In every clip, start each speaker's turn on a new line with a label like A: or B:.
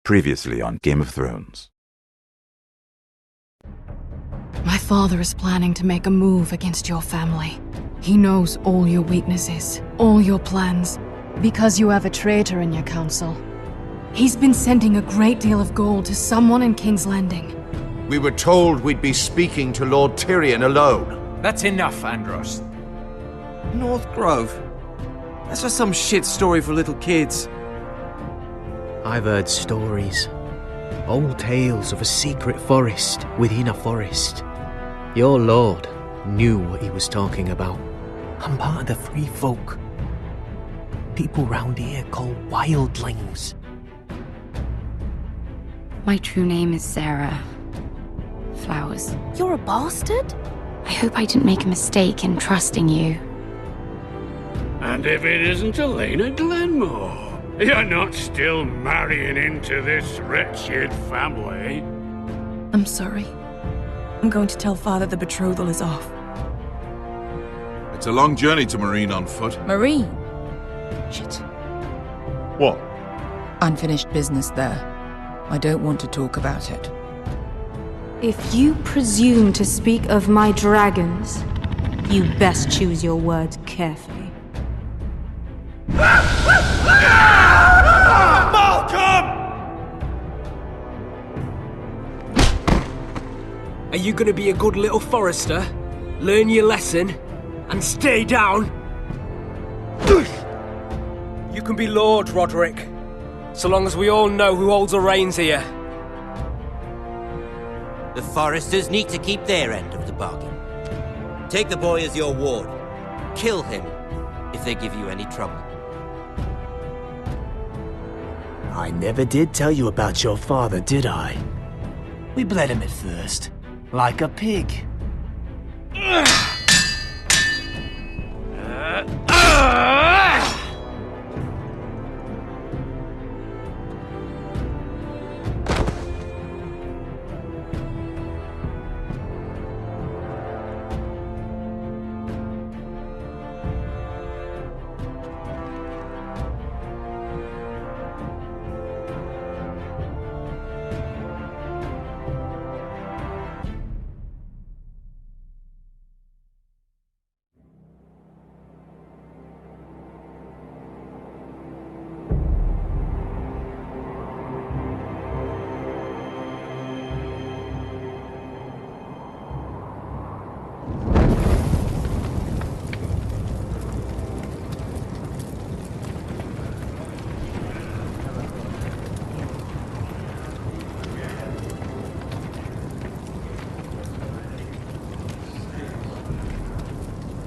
A: Previously on Game of Thrones.
B: My father is planning to make a move against your family. He knows all your weaknesses, all your plans, because you have a traitor in your council. He's been sending a great deal of gold to someone in King's Landing.
C: We were told we'd be speaking to Lord Tyrion alone.
D: That's enough, Andros.
E: North Grove? That's just some shit story for little kids.
F: I've heard stories. Old tales of a secret forest within a forest. Your lord knew what he was talking about. I'm part of the free folk. People round here call wildlings.
G: My true name is Sarah Flowers.
H: You're a bastard?
G: I hope I didn't make a mistake in trusting you.
I: And if it isn't Elena Glenmore, you're not still marrying into this wretched family.
H: I'm sorry. I'm going to tell Father the betrothal is off.
J: It's a long journey to Marine on foot.
H: Marine? Shit.
J: What?
H: Unfinished business there. I don't want to talk about it.
K: If you presume to speak of my dragons, you best choose your words carefully.
E: Are you gonna be a good little forester? Learn your lesson? And stay down? You can be Lord, Roderick. So long as we all know who holds the reins here.
L: The foresters need to keep their end of the bargain. Take the boy as your ward. Kill him if they give you any trouble.
F: I never did tell you about your father, did I?
M: We bled him at first, like a pig.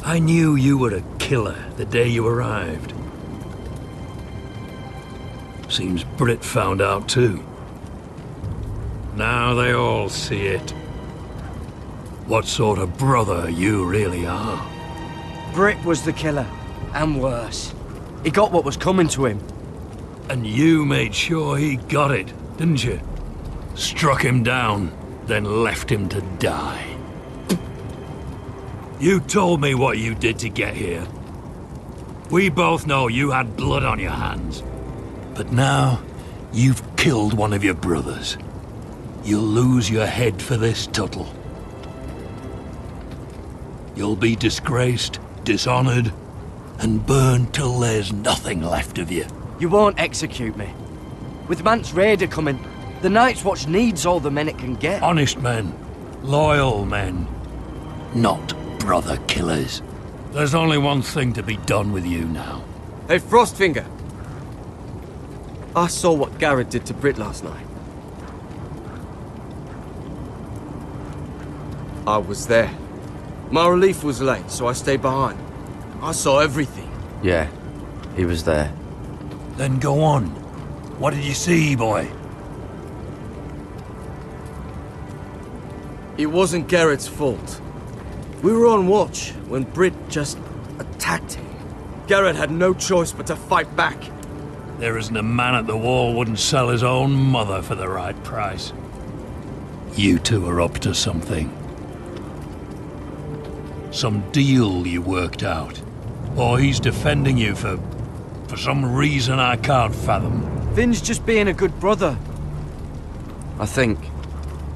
I: I knew you were a killer the day you arrived. Seems Britt found out too. Now they all see it. What sort of brother you really are.
E: Britt was the killer, and worse. He got what was coming to him.
I: And you made sure he got it, didn't you? Struck him down, then left him to die. You told me what you did to get here. We both know you had blood on your hands. But now, you've killed one of your brothers. You'll lose your head for this, Tuttle. You'll be disgraced, dishonored, and burned till there's nothing left of you.
E: You won't execute me. With Mance Raider coming, the Night's Watch needs all the men it can get.
I: Honest men. Loyal men. Not brother killers. There's only one thing to be done with you now.
E: Hey, Frostfinger. I saw what Garrett did to Britt last night. I was there. My relief was late, so I stayed behind. I saw everything.
N: Yeah, he was there.
I: Then go on. What did you see, boy?
E: It wasn't Garrett's fault. We were on watch when Britt just attacked him. Garrett had no choice but to fight back.
I: There isn't a man at the wall wouldn't sell his own mother for the right price. You two are up to something. Some deal you worked out. Or he's defending you for some reason I can't fathom.
E: Finn's just being a good brother.
N: I think.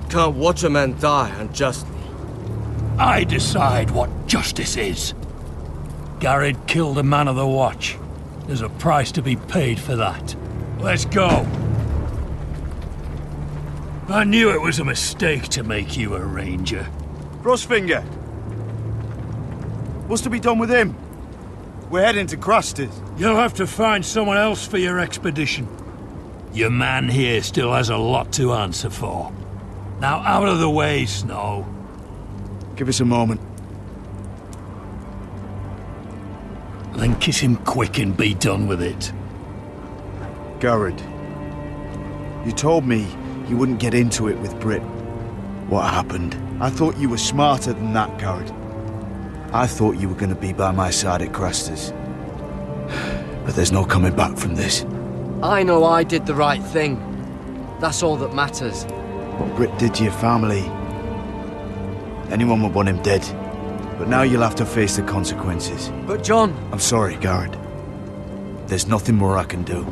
E: Can't watch a man die unjustly.
I: I decide what justice is. Garrett killed a man of the Watch. There's a price to be paid for that. Let's go. I knew it was a mistake to make you a ranger.
D: Frostfinger! What's to be done with him? We're heading to Cruster's.
I: You'll have to find someone else for your expedition. Your man here still has a lot to answer for. Now out of the way, Snow.
D: Give us a moment.
I: Then kiss him quick and be done with it.
D: Garrett, you told me you wouldn't get into it with Britt. What happened? I thought you were smarter than that, Garrett. I thought you were going to be by my side at Cruster's. But there's no coming back from this.
F: I know I did the right thing. That's all that matters.
D: What Britt did to your family, anyone would want him dead. But now you'll have to face the consequences.
F: But John...
D: I'm sorry, Garrett. There's nothing more I can do.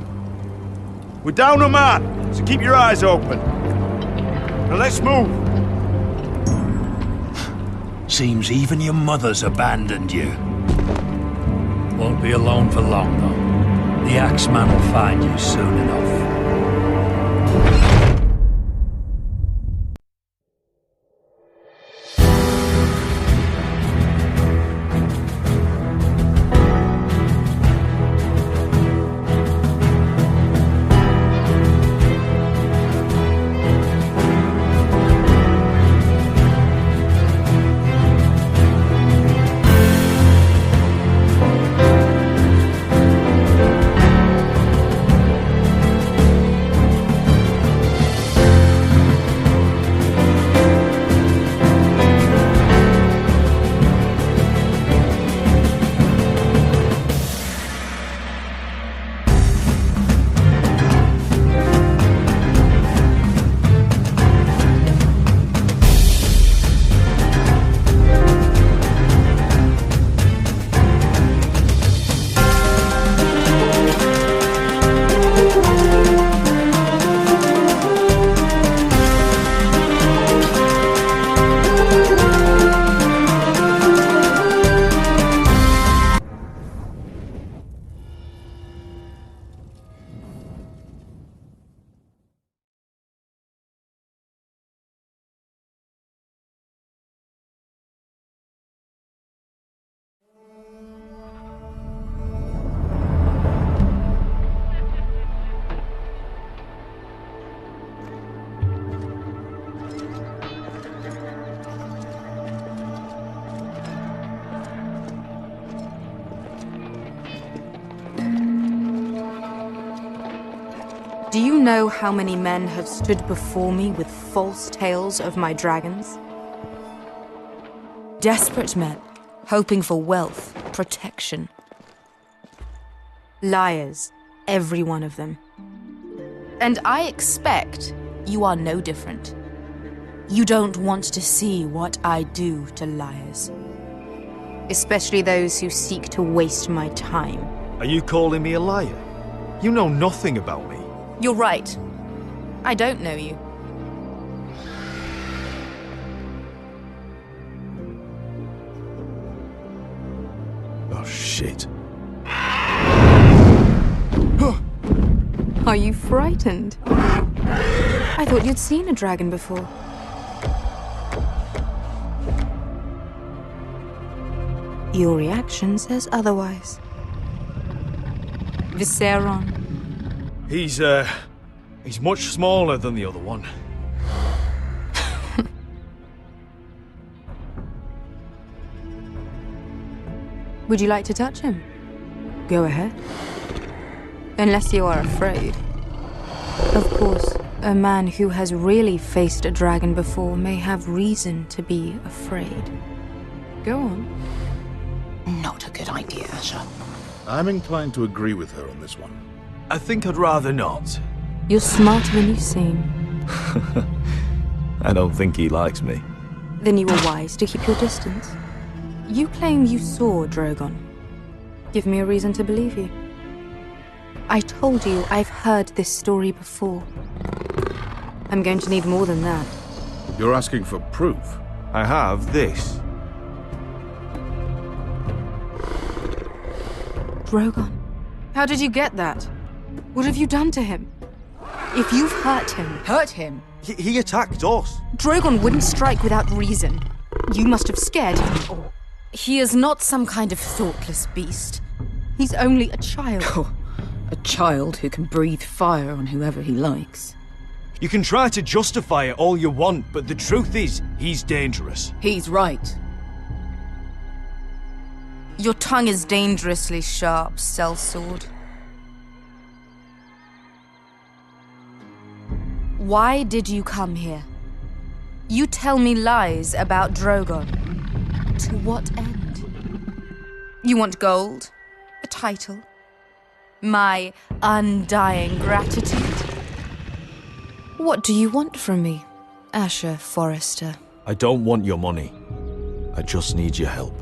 D: We're down a man, so keep your eyes open. Now let's move.
I: Seems even your mother's abandoned you. Won't be alone for long, though. The Axeman will find you soon enough.
K: Do you know how many men have stood before me with false tales of my dragons? Desperate men, hoping for wealth, protection. Liars, every one of them. And I expect you are no different. You don't want to see what I do to liars. Especially those who seek to waste my time.
C: Are you calling me a liar? You know nothing about me.
K: You're right. I don't know you.
C: Oh, shit.
K: Are you frightened? I thought you'd seen a dragon before. Your reaction says otherwise. Visceron.
C: He's much smaller than the other one.
K: Would you like to touch him? Go ahead. Unless you are afraid. Of course, a man who has really faced a dragon before may have reason to be afraid. Go on.
M: Not a good idea, sir.
J: I'm inclined to agree with her on this one.
C: I think I'd rather not.
K: You're smarter than you seem.
C: I don't think he likes me.
K: Then you were wise to keep your distance. You claim you saw Drogon. Give me a reason to believe you. I told you I've heard this story before. I'm going to need more than that.
J: You're asking for proof?
D: I have this.
K: Drogon? How did you get that? What have you done to him? If you've hurt him...
H: Hurt him?
D: He attacked us.
K: Drogon wouldn't strike without reason. You must have scared him, or... He is not some kind of thoughtless beast. He's only a child.
H: Oh, a child who can breathe fire on whoever he likes.
E: You can try to justify it all you want, but the truth is, he's dangerous.
H: He's right.
K: Your tongue is dangerously sharp, sellsword. Why did you come here? You tell me lies about Drogon. To what end? You want gold? A title? My undying gratitude? What do you want from me, Asher Forrester?
E: I don't want your money. I just need your help.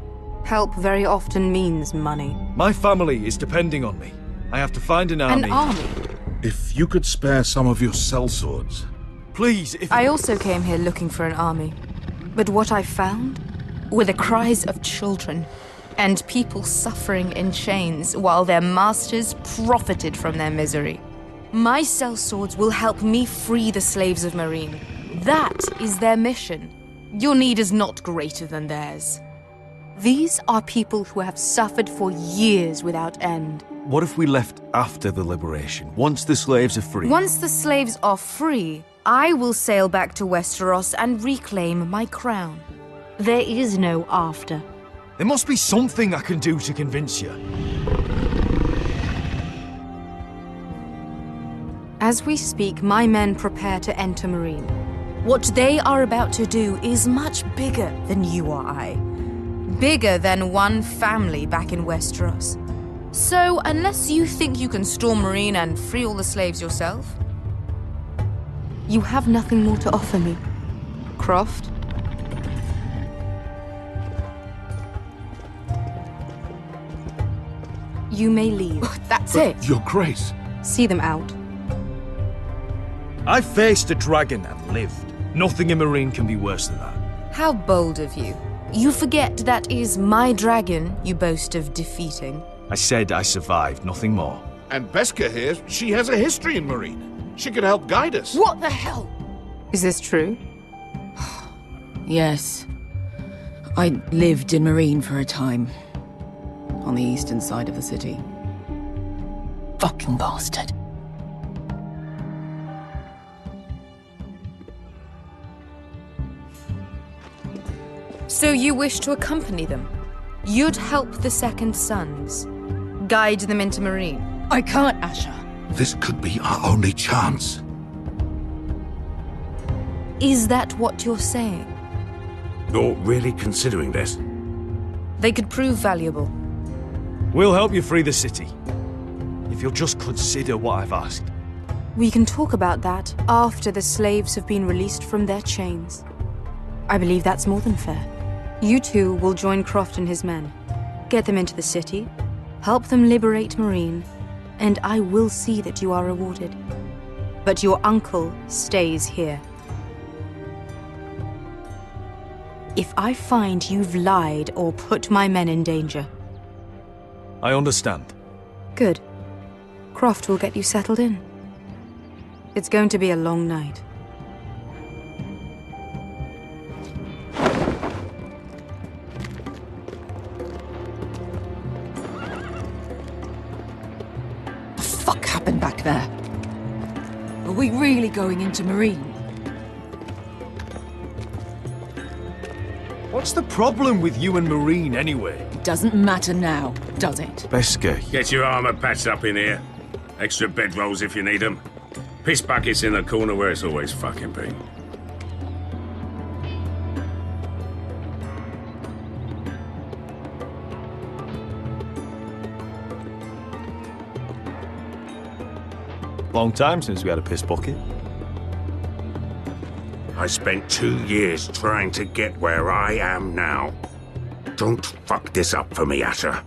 K: Help very often means money.
E: My family is depending on me. I have to find an army.
K: An army?
J: If you could spare some of your sellswords.
E: Please, if...
K: I also came here looking for an army. But what I found were the cries of children and people suffering in chains while their masters profited from their misery. My sellswords will help me free the slaves of Meereen. That is their mission. Your need is not greater than theirs. These are people who have suffered for years without end.
E: What if we left after the liberation, once the slaves are free?
K: Once the slaves are free, I will sail back to Westeros and reclaim my crown. There is no after.
E: There must be something I can do to convince you.
K: As we speak, my men prepare to enter Meereen. What they are about to do is much bigger than you or I. Bigger than one family back in Westeros. So, unless you think you can storm Meereen and free all the slaves yourself, you have nothing more to offer me, Croft. You may leave.
H: That's it.
J: Your Grace.
K: See them out.
E: I faced a dragon and lived. Nothing in Meereen can be worse than that.
K: How bold of you. You forget that is my dragon you boast of defeating.
E: I said I survived, nothing more.
J: And Beskha here, she has a history in Meereen. She could help guide us.
H: What the hell?
K: Is this true?
H: Yes. I lived in Meereen for a time. On the eastern side of the city. Fucking bastard.
K: So you wish to accompany them? You'd help the Second Sons? Guide them into Meereen?
H: I can't, Asher.
J: This could be our only chance.
K: Is that what you're saying?
I: You're really considering this?
K: They could prove valuable.
E: We'll help you free the city. If you'll just consider what I've asked.
K: We can talk about that after the slaves have been released from their chains. I believe that's more than fair. You two will join Croft and his men. Get them into the city, help them liberate Meereen, and I will see that you are rewarded. But your uncle stays here. If I find you've lied or put my men in danger...
E: I understand.
K: Good. Croft will get you settled in. It's going to be a long night.
H: What the fuck happened back there? Are we really going into Meereen?
E: What's the problem with you and Meereen, anyway?
H: It doesn't matter now, does it?
E: Beskha.
I: Get your armor patched up in here. Extra bedrolls if you need them. Piss buckets in the corner where it's always fucking been.
E: Long time since we had a piss bucket.
I: I spent 2 years trying to get where I am now. Don't fuck this up for me, Asher.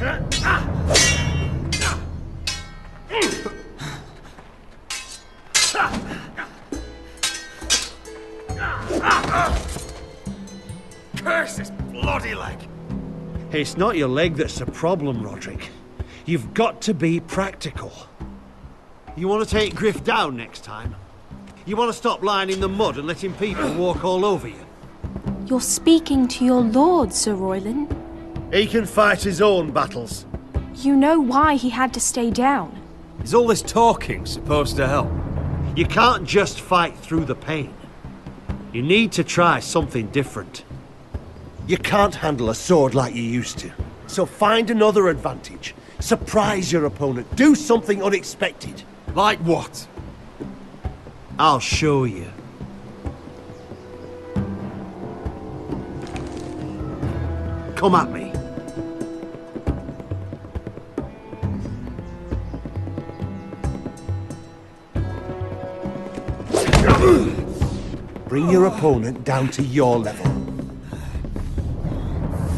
O: Curse this bloody leg!
P: It's not your leg that's the problem, Roderick. You've got to be practical. You want to take Griff down next time? You want to stop lying in the mud and letting people walk all over you?
Q: You're speaking to your lord, Sir Royland.
P: He can fight his own battles.
Q: You know why he had to stay down.
E: Is all this talking supposed to help?
P: You can't just fight through the pain. You need to try something different. You can't handle a sword like you used to. So find another advantage. Surprise your opponent. Do something unexpected.
E: Like what?
P: I'll show you. Come at me. Bring your opponent down to your level.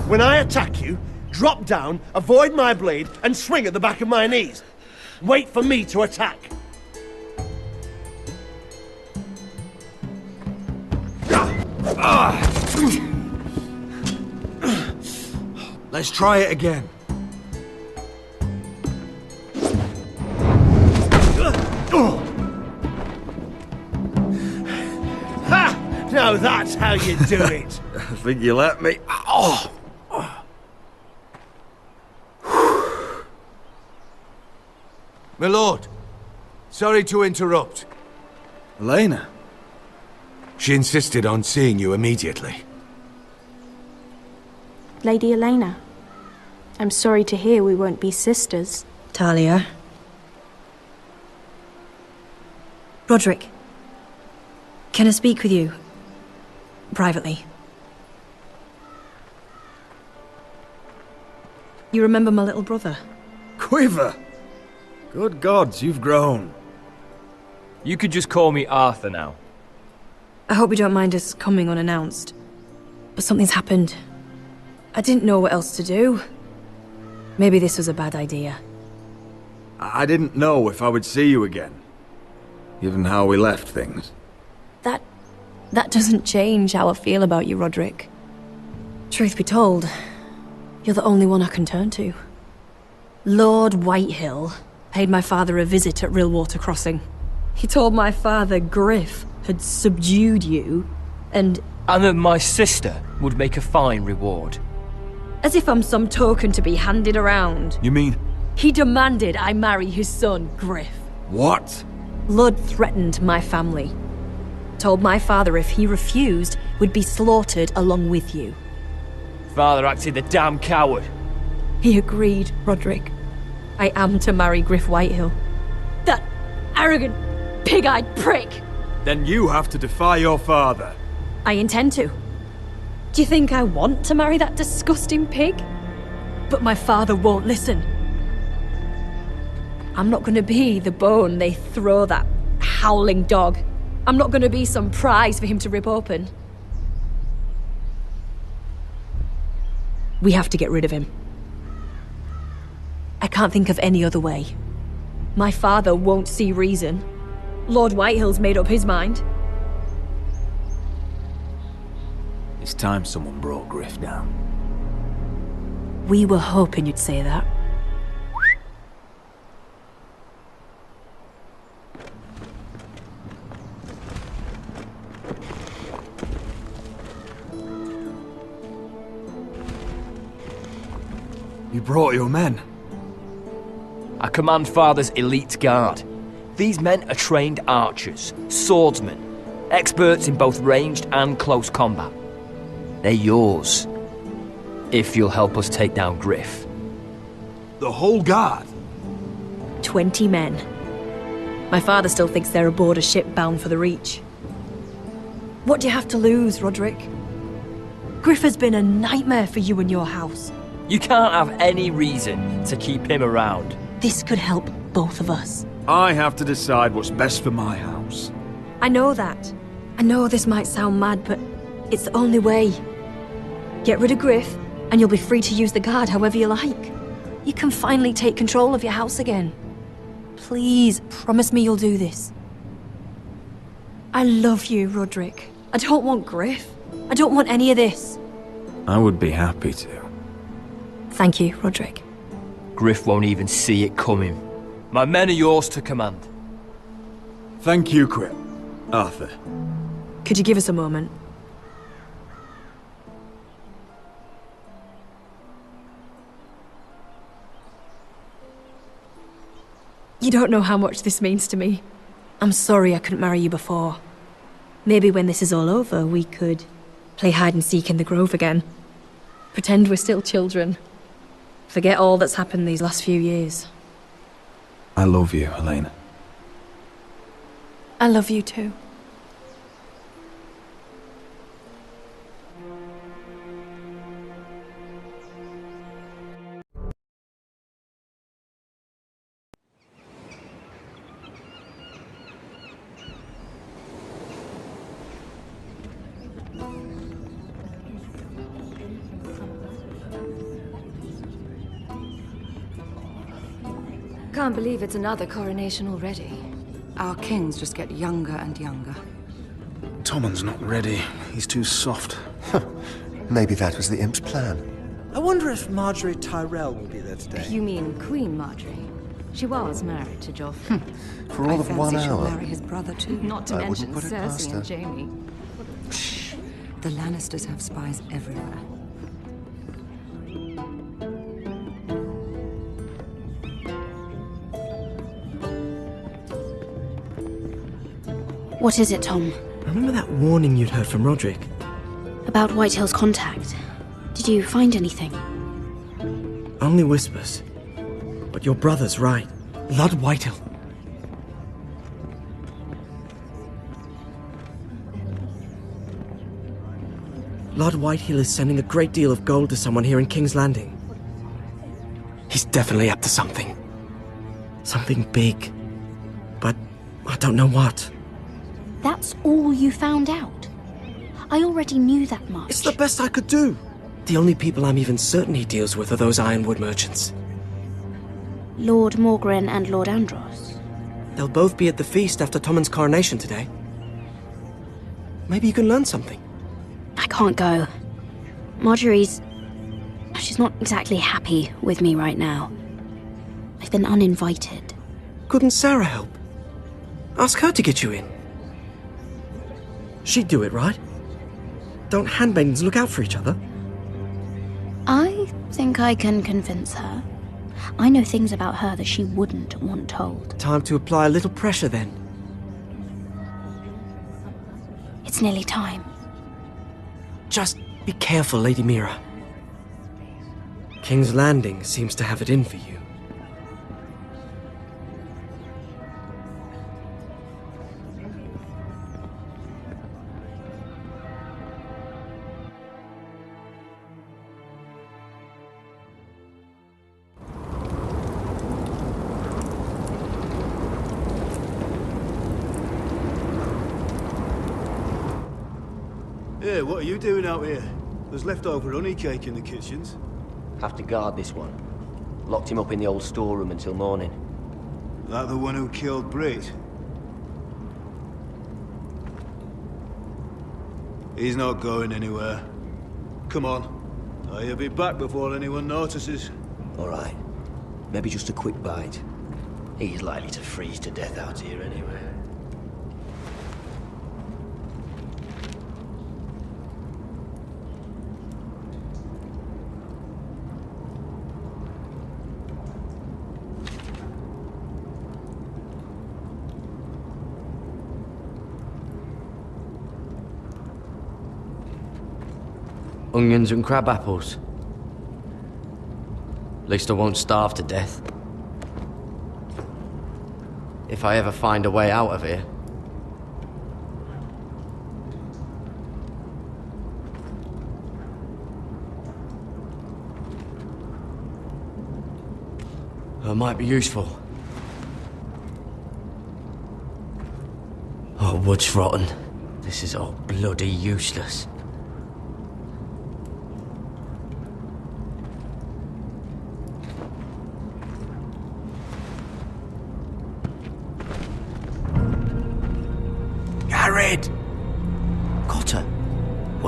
P: When I attack you, drop down, avoid my blade, and swing at the back of my knees. Wait for me to attack.
E: Let's try it again.
P: Ha! Now that's how you do it.
E: I think you let me. Oh!
C: My lord, sorry to interrupt.
J: Elena?
C: She insisted on seeing you immediately.
Q: Lady Elena, I'm sorry to hear we won't be sisters.
R: Talia. Roderick. Can I speak with you? Privately. You remember my little brother?
E: Quiver! Good gods, you've grown.
S: You could just call me Arthur now.
R: I hope you don't mind us coming unannounced. But something's happened. I didn't know what else to do. Maybe this was a bad idea.
J: I didn't know if I would see you again, given how we left things.
R: That doesn't change how I feel about you, Roderick. Truth be told, you're the only one I can turn to. Lord Whitehill paid my father a visit at Rillwater Crossing. He told my father Griff had subdued you, and
S: that my sister would make a fine reward.
R: As if I'm some token to be handed around.
J: You mean?
R: He demanded I marry his son, Griff.
J: What?
R: Lud threatened my family. Told my father if he refused, we'd be slaughtered along with you.
S: Father acted the damn coward.
R: He agreed, Roderick. I am to marry Griff Whitehill. That arrogant, pig-eyed prick!
J: Then you have to defy your father.
R: I intend to. Do you think I want to marry that disgusting pig? But my father won't listen. I'm not gonna be the bone they throw that howling dog. I'm not gonna be some prize for him to rip open. We have to get rid of him. I can't think of any other way. My father won't see reason. Lord Whitehill's made up his mind.
M: It's time someone brought Griff down.
R: We were hoping you'd say that.
E: You brought your men.
S: I command Father's elite guard. These men are trained archers, swordsmen, experts in both ranged and close combat. They're yours, if you'll help us take down Griff.
J: The whole guard?
R: 20 men. My father still thinks they're aboard a ship bound for the Reach. What do you have to lose, Roderick? Griff has been a nightmare for you and your house.
S: You can't have any reason to keep him around.
R: This could help both of us.
J: I have to decide what's best for my house.
R: I know that. I know this might sound mad, but it's the only way. Get rid of Griff, and you'll be free to use the guard however you like. You can finally take control of your house again. Please, promise me you'll do this. I love you, Roderick. I don't want Griff. I don't want any of this.
J: I would be happy to.
R: Thank you, Roderick.
S: Griff won't even see it coming. My men are yours to command.
J: Thank you, Quip. Arthur.
R: Could you give us a moment? You don't know how much this means to me. I'm sorry I couldn't marry you before. Maybe when this is all over, we could play hide and seek in the grove again. Pretend we're still children. Forget all that's happened these last few years.
J: I love you, Helena.
R: I love you too.
T: Can't believe it's another coronation already. Our kings just get younger and younger.
D: Tommen's not ready. He's too soft.
U: Maybe that was the imp's plan.
V: I wonder if Marjorie Tyrell will be there today.
T: You mean Queen Marjorie? She was married to Joffrey.
U: For all of 1
T: she'll
U: hour.
T: marry his brother too. Not to
U: I
T: mention
U: wouldn't put it past
T: Cersei
U: her.
T: and Jaime. The Lannisters have spies everywhere.
W: What is it, Tom?
V: Remember that warning you'd heard from Roderick?
W: About Whitehill's contact. Did you find anything?
V: Only whispers. But your brother's right. Lord Whitehill. Lord Whitehill is sending a great deal of gold to someone here in King's Landing. He's definitely up to something. Something big. But I don't know what.
W: That's all you found out? I already knew that much.
V: It's the best I could do. The only people I'm even certain he deals with are those ironwood merchants.
W: Lord Morgren and Lord Andros.
V: They'll both be at the feast after Tommen's coronation today. Maybe you can learn something.
W: I can't go. Marjorie's... she's not exactly happy with me right now. I've been uninvited.
V: Couldn't Sarah help? Ask her to get you in. She'd do it, right? Don't handmaidens look out for each other?
W: I think I can convince her. I know things about her that she wouldn't want told.
V: Time to apply a little pressure then.
W: It's nearly time.
V: Just be careful, Lady Mira. King's Landing seems to have it in for you.
X: Hey, what are you doing out here? There's leftover honey cake in the kitchens.
Y: Have to guard this one. Locked him up in the old storeroom until morning.
X: That the one who killed Brit? He's not going anywhere. Come on. I'll be back before anyone notices.
Y: All right. Maybe just a quick bite. He's likely to freeze to death out here anyway.
N: Onions and crab apples. At least I won't starve to death. If I ever find a way out of here. It might be useful. Oh, wood's rotten. This is all bloody useless.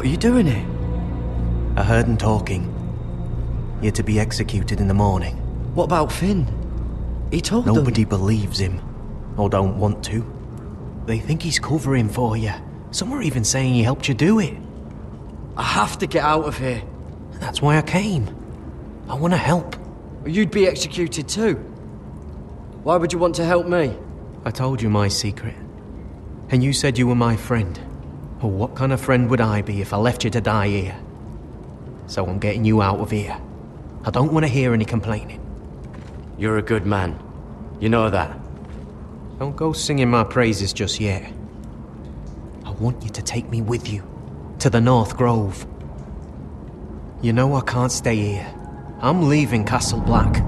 V: What are you doing here?
A: I heard them talking. You're to be executed in the morning.
V: What about Finn? He told them.
A: Nobody believes him, or don't want to. They think he's covering for you. Some are even saying he helped you do it.
V: I have to get out of here.
A: That's why I came. I want to help.
V: You'd be executed too. Why would you want to help me?
A: I told you my secret. And you said you were my friend. Well, what kind of friend would I be if I left you to die here? So I'm getting you out of here. I don't want to hear any complaining.
N: You're a good man. You know that.
A: Don't go singing my praises just yet. I want you to take me with you. To the North Grove. You know I can't stay here. I'm leaving Castle Black.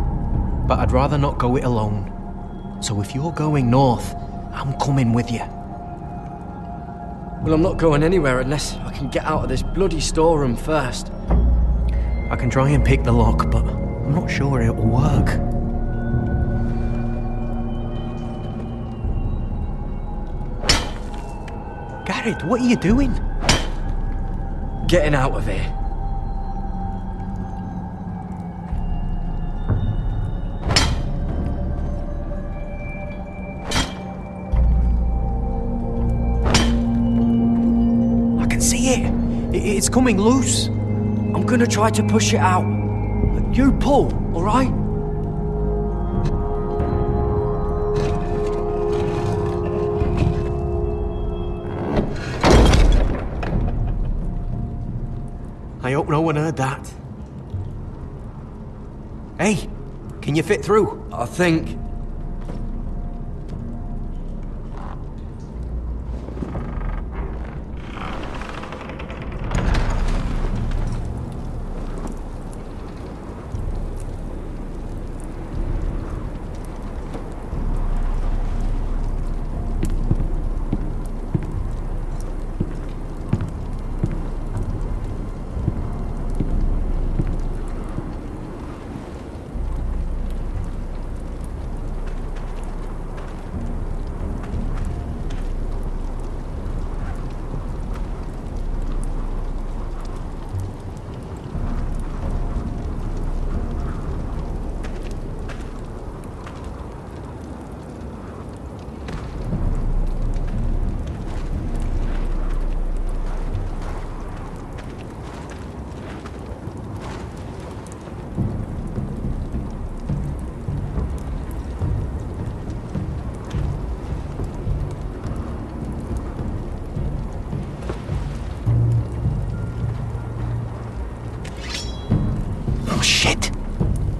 A: But I'd rather not go it alone. So if you're going north, I'm coming with you.
V: Well, I'm not going anywhere unless I can get out of this bloody storeroom first.
A: I can try and pick the lock, but I'm not sure it'll work. Garrett, what are you doing?
V: Getting out of here.
A: I can see it. It's coming loose.
V: I'm gonna try to push it out. You pull, all right?
A: I hope no one heard that. Hey, can you fit through?
V: I think.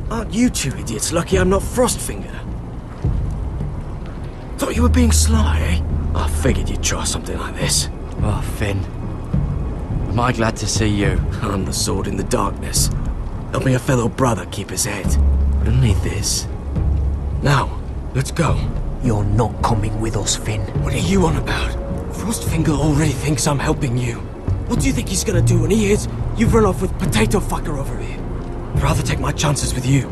V: Aren't you two idiots lucky I'm not Frostfinger? Thought you were being sly, eh? I figured you'd try something like this.
N: Oh, Finn. Am I glad to see you?
V: I'm the sword in the darkness. Helping a fellow brother keep his head. Only this. Now, let's go.
A: You're not coming with us, Finn.
V: What are you on about? Frostfinger already thinks I'm helping you. What do you think he's gonna do when he hears you've run off with Potato Fucker over here? I'd rather take my chances with you.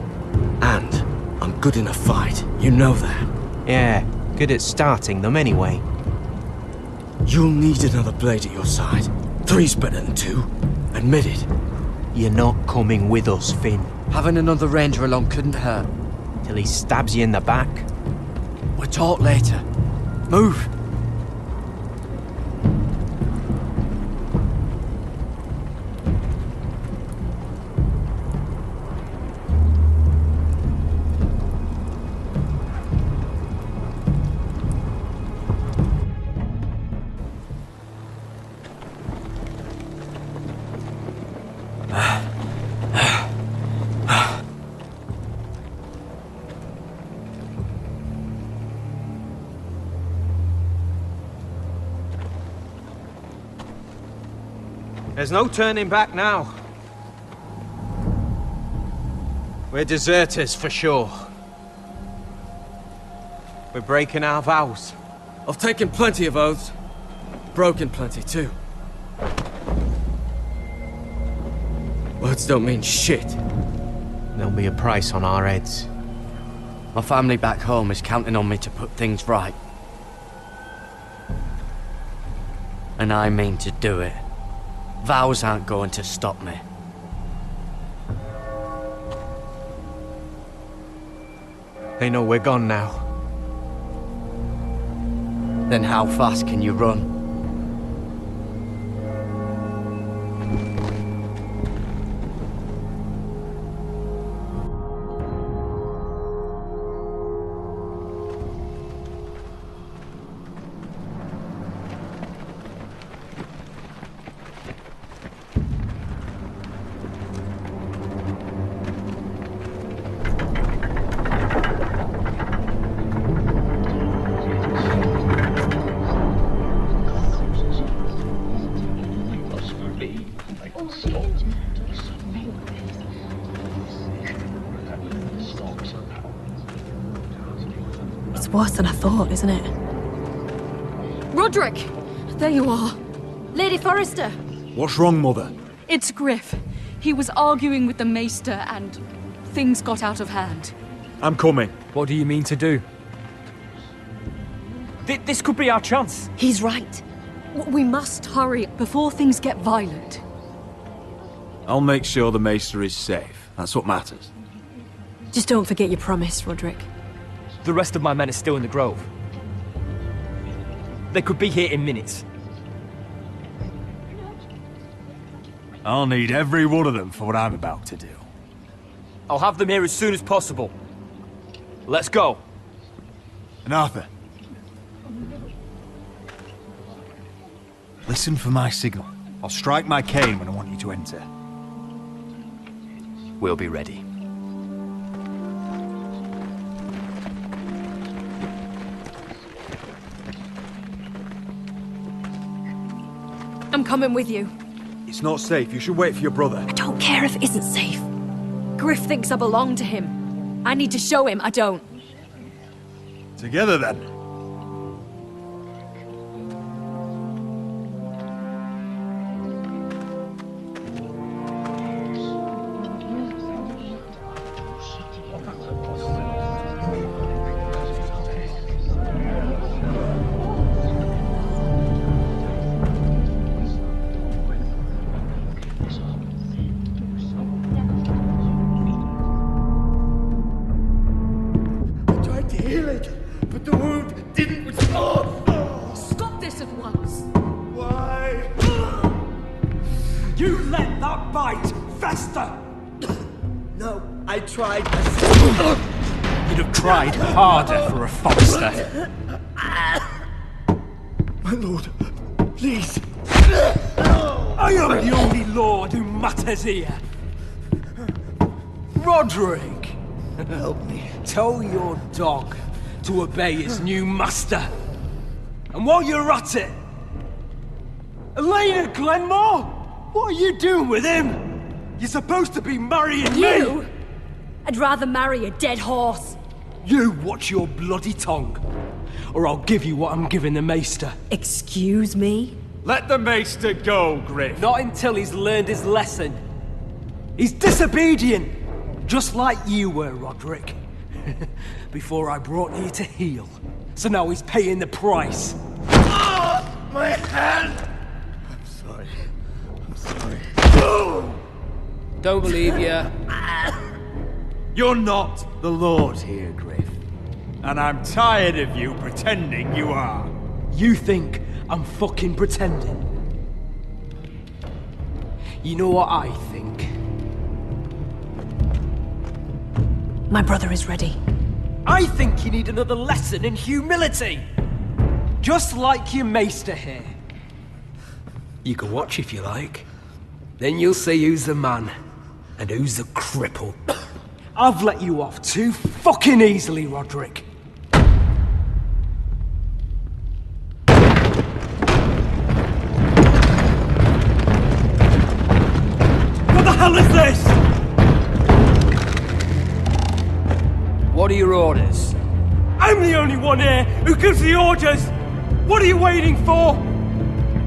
V: And I'm good in a fight. You know that.
A: Yeah, good at starting them anyway.
V: You'll need another blade at your side. 3's better than 2. Admit it.
A: You're not coming with us, Finn.
N: Having another ranger along couldn't hurt.
A: Till he stabs you in the back.
V: We'll talk later. Move.
A: There's no turning back now. We're deserters for sure. We're breaking our vows.
V: I've taken plenty of oaths. Broken plenty too. Words don't mean shit.
A: There'll be a price on our heads.
N: My family back home is counting on me to put things right. And I mean to do it. Vows aren't going to stop me.
A: They know we're gone now.
N: Then how fast can you run?
R: It's worse than I thought, isn't it?
B: Roderick! There you are. Lady Forrester!
J: What's wrong, Mother?
B: It's Griff. He was arguing with the Maester and things got out of hand.
J: I'm coming.
S: What do you mean to do? This could be our chance.
B: He's right. We must hurry before things get violent.
J: I'll make sure the Maester is safe. That's what matters.
R: Just don't forget your promise, Roderick.
S: The rest of my men are still in the grove. They could be here in minutes.
J: I'll need every one of them for what I'm about to do.
S: I'll have them here as soon as possible. Let's go.
J: And Arthur, listen for my signal. I'll strike my cane when I want you to enter.
S: We'll be ready.
B: I'm coming with you.
J: It's not safe. You should wait for your brother.
B: I don't care if it isn't safe. Griff thinks I belong to him. I need to show him I don't.
J: Together, then.
M: Tried. You'd have tried harder for a Forrester.
F: My lord, please.
M: I am the only lord who matters here. Roderick,
F: help me.
M: Tell your dog to obey his new master. And while you're at it, Elena Glenmore, what are you doing with him? You're supposed to be marrying me.
B: I'd rather marry a dead horse.
M: You watch your bloody tongue, or I'll give you what I'm giving the Maester.
B: Excuse me?
M: Let the Maester go, Griff. Not until he's learned his lesson. He's disobedient, just like you were, Roderick. Before I brought you to heel. So now he's paying the price.
F: My hand! I'm sorry. I'm sorry.
M: Don't believe you.
J: You're not the Lord here, Griff. And I'm tired of you pretending you are.
M: You think I'm fucking pretending? You know what I think?
R: My brother is ready.
M: I think you need another lesson in humility. Just like your Maester here. You can watch if you like. Then you'll see who's the man and who's the cripple. I've let you off too fucking easily, Roderick. What the hell is this? What are your orders? I'm the only one here who gives the orders! What are you waiting for?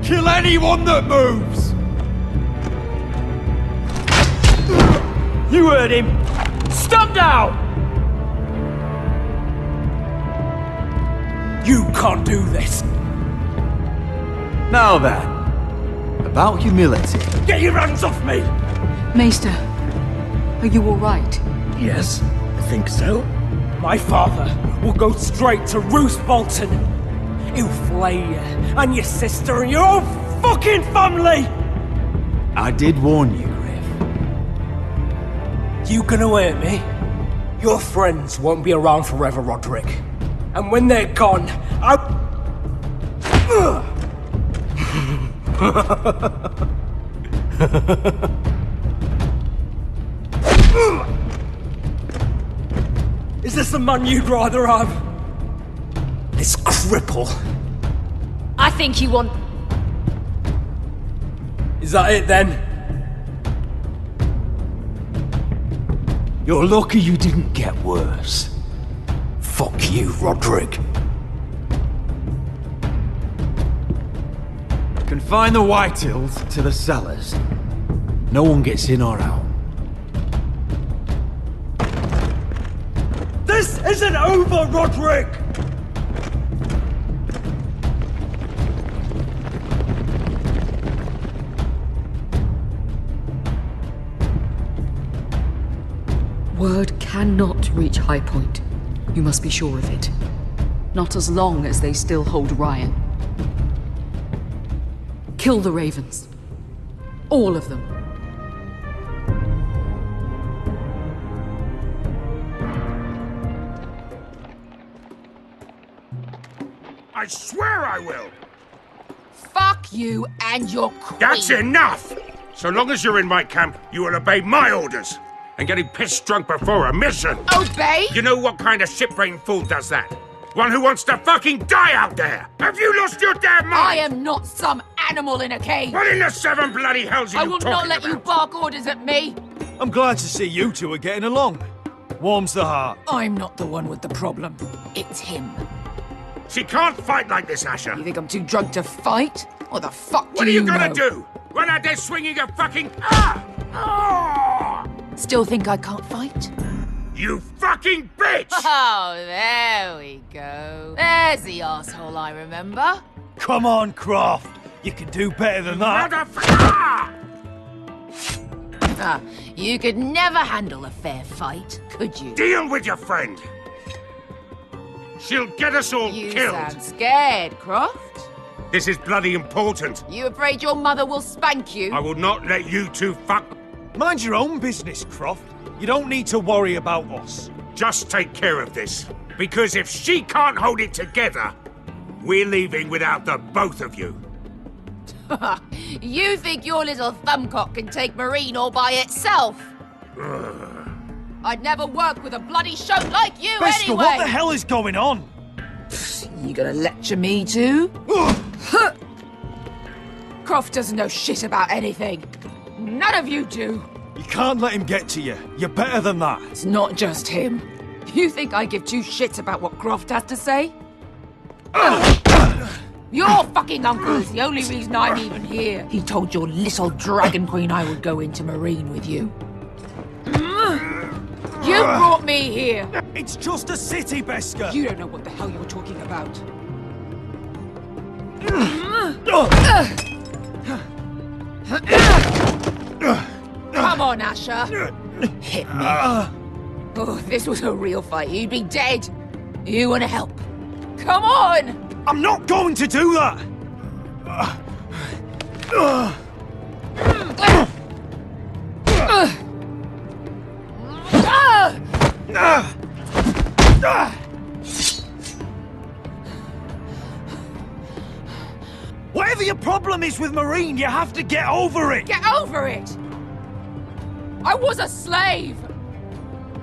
J: Kill anyone that moves!
M: You heard him! Stand down! You can't do this.
J: Now then, About humility.
M: Get your hands off me!
G: Maester, are you all right?
M: Yes, I think so. My father will go straight to Roose Bolton. He'll flay you, and your sister, and your whole fucking family!
J: I did warn you, Griff.
M: You gonna hurt me? Your friends won't be around forever, Roderick. And when they're gone, Is this the man you'd rather have? This cripple.
B: I think you want...
M: Is that it then?
J: You're lucky you didn't get worse. Fuck you, Roderick. Confine the Whitehills to the cellars. No one gets in or out.
M: This isn't over, Roderick!
G: Word cannot reach High Point. You must be sure of it. Not as long as they still hold Ryan. Kill the ravens. All of them.
O: I swear I will!
H: Fuck you and your queen!
O: That's enough! So long as you're in my camp, you will obey my orders. And getting pissed drunk before a mission.
H: Obey?
O: You know what kind of shit-brained fool does that? One who wants to fucking die out there! Have you lost your damn mind?
H: I am not some animal in a cage!
O: What in the seven bloody hells are
H: I
O: you
H: will
O: talking
H: not let
O: about?
H: you bark orders at me!
D: I'm glad to see you two are getting along. Warms the heart.
H: I'm not the one with the problem. It's him.
O: She can't fight like this, Asher.
H: You think I'm too drunk to fight? What the fuck
O: What
H: do
O: are you
H: know?
O: gonna do? Run out there swinging a fucking...
H: Still think I can't fight?
O: You fucking bitch!
H: Oh, there we go. There's the asshole I remember.
D: Come on, Croft. You can do better than that.
H: Ah, you could never handle a fair fight, could you?
O: Deal with your friend. She'll get us all
H: You
O: killed.
H: sound scared, Croft.
O: This is bloody important.
H: You afraid your mother will spank you?
O: I will not let you two fuck...
D: Mind your own business, Croft. You don't need to worry about us.
O: Just take care of this. Because if she can't hold it together, we're leaving without the both of you.
H: You think your little thumbcock can take Marine all by itself? I'd never work with a bloody shote like you
D: Beskar,
H: anyway!
D: what the hell is going on?
H: You gonna lecture me too? Croft doesn't know shit about anything. None of you do.
D: You can't let him get to you. You're better than that.
H: It's not just him. You think I give two shits about what Croft has to say? Your fucking uncle is the only reason I'm even here. He told your little dragon queen I would go into Marine with you. You brought me here.
D: It's just a city, Beskar.
H: You don't know what the hell you were talking about. Come on, Asher. Hit me. Oh, if this was a real fight, you'd be dead. You want to help? Come on!
D: I'm not going to do that! Whatever your problem is with Marine, you have to get over it!
H: Get over it! I was a slave!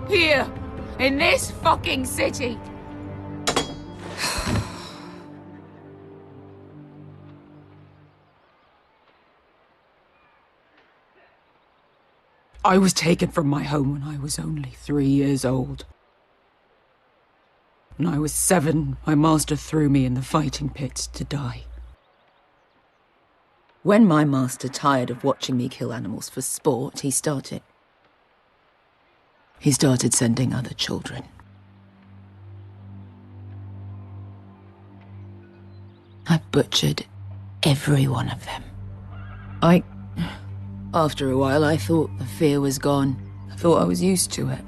H: Here, in this fucking city. I was taken from my home when I was only 3 years old. When I was 7, my master threw me in the fighting pits to die. When my master tired of watching me kill animals for sport, he started sending other children. I butchered every one of them. After a while, I thought the fear was gone. I thought I was used to it.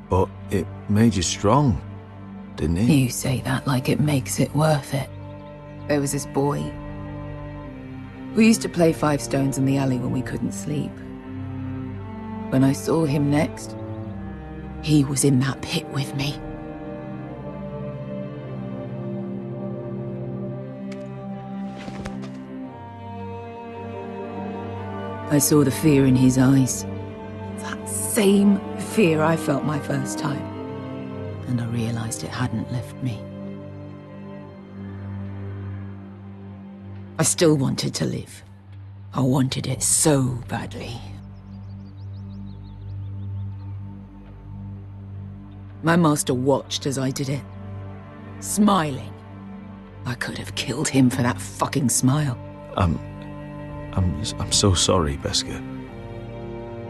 D: But it made you strong, didn't it?
H: You say that like it makes it worth it. There was this boy. We used to play 5 stones in the alley when we couldn't sleep. When I saw him next, he was in that pit with me. I saw the fear in his eyes. That same fear I felt my first time. And I realized it hadn't left me. I still wanted to live. I wanted it so badly. My master watched as I did it, smiling. I could have killed him for that fucking smile.
D: I'm so sorry, Beskha.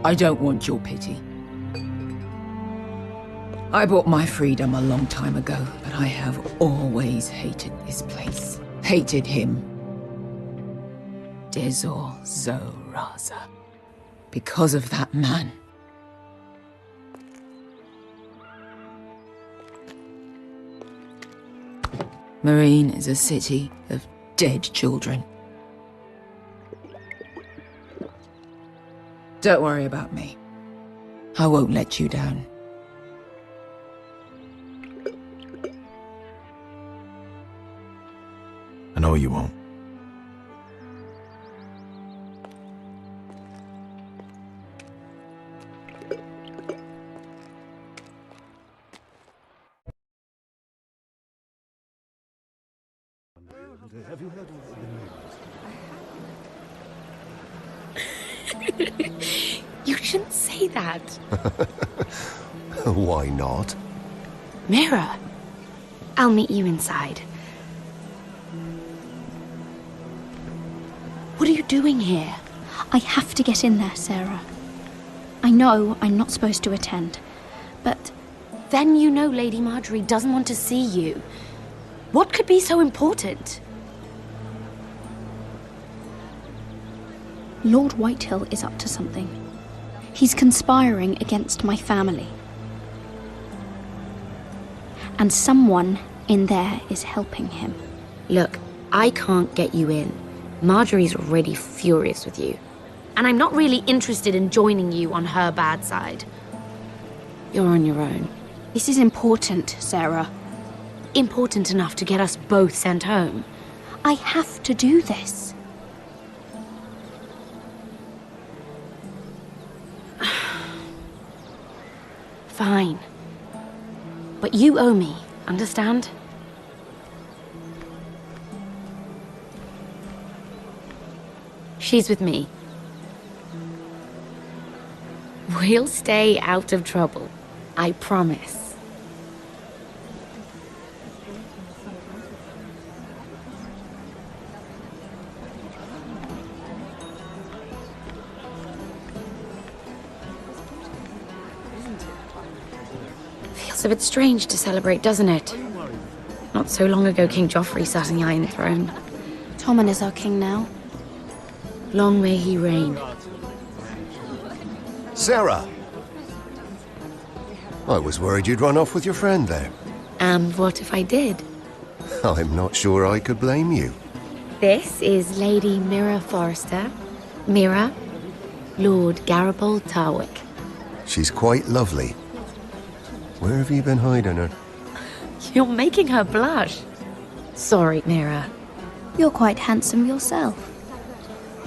H: I don't want your pity. I bought my freedom a long time ago, but I have always hated this place. Hated him. Dezor Zoraza. Because of that man. Marine is a city of dead children. Don't worry about me. I won't let you down.
D: I know you won't.
F: Have you heard
W: You shouldn't say that.
U: Why not?
W: Mira, I'll meet you inside. What are you doing here?
Q: I have to get in there, Sarah. I know I'm not supposed to attend, but...
W: Then you know Lady Marjorie doesn't want to see you. What could be so important?
Q: Lord Whitehill is up to something. He's conspiring against my family. And someone in there is helping him.
W: Look, I can't get you in. Marjorie's already furious with you. And I'm not really interested in joining you on her bad side. You're on your own.
Q: This is important, Sarah.
W: Important enough to get us both sent home.
Q: I have to do this.
W: Fine. But you owe me, understand? She's with me. We'll stay out of trouble. I promise. Feels a bit strange to celebrate, doesn't it? Not so long ago, King Joffrey sat on the Iron Throne.
Q: Tommen is our king now.
W: Long may he reign.
U: Sarah! I was worried you'd run off with your friend there.
W: And what if I did?
U: I'm not sure I could blame you.
W: This is Lady Mira Forrester. Mira, Lord Garibald Tarwick.
U: She's quite lovely. Where have you been hiding her?
W: You're making her blush. Sorry, Mira.
Q: You're quite handsome yourself.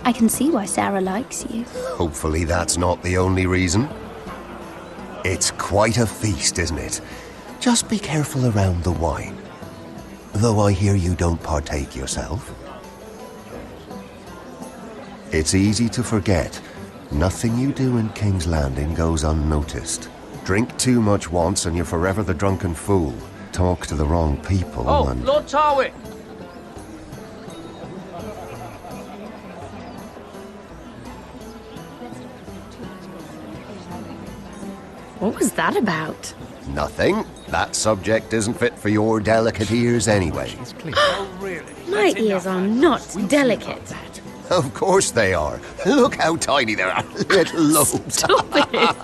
Q: I can see why Sarah likes you.
U: Hopefully that's not the only reason. It's quite a feast, isn't it? Just be careful around the wine. Though I hear you don't partake yourself. It's easy to forget. Nothing you do in King's Landing goes unnoticed. Drink too much once and you're forever the drunken fool. Talk to the wrong people and...
S: Lord Tarwick!
W: What was that about?
U: Nothing. That subject isn't fit for your delicate ears anyway.
W: My ears are not delicate.
U: Of course they are. Look how tiny they are. Little lobes.
W: Stop it!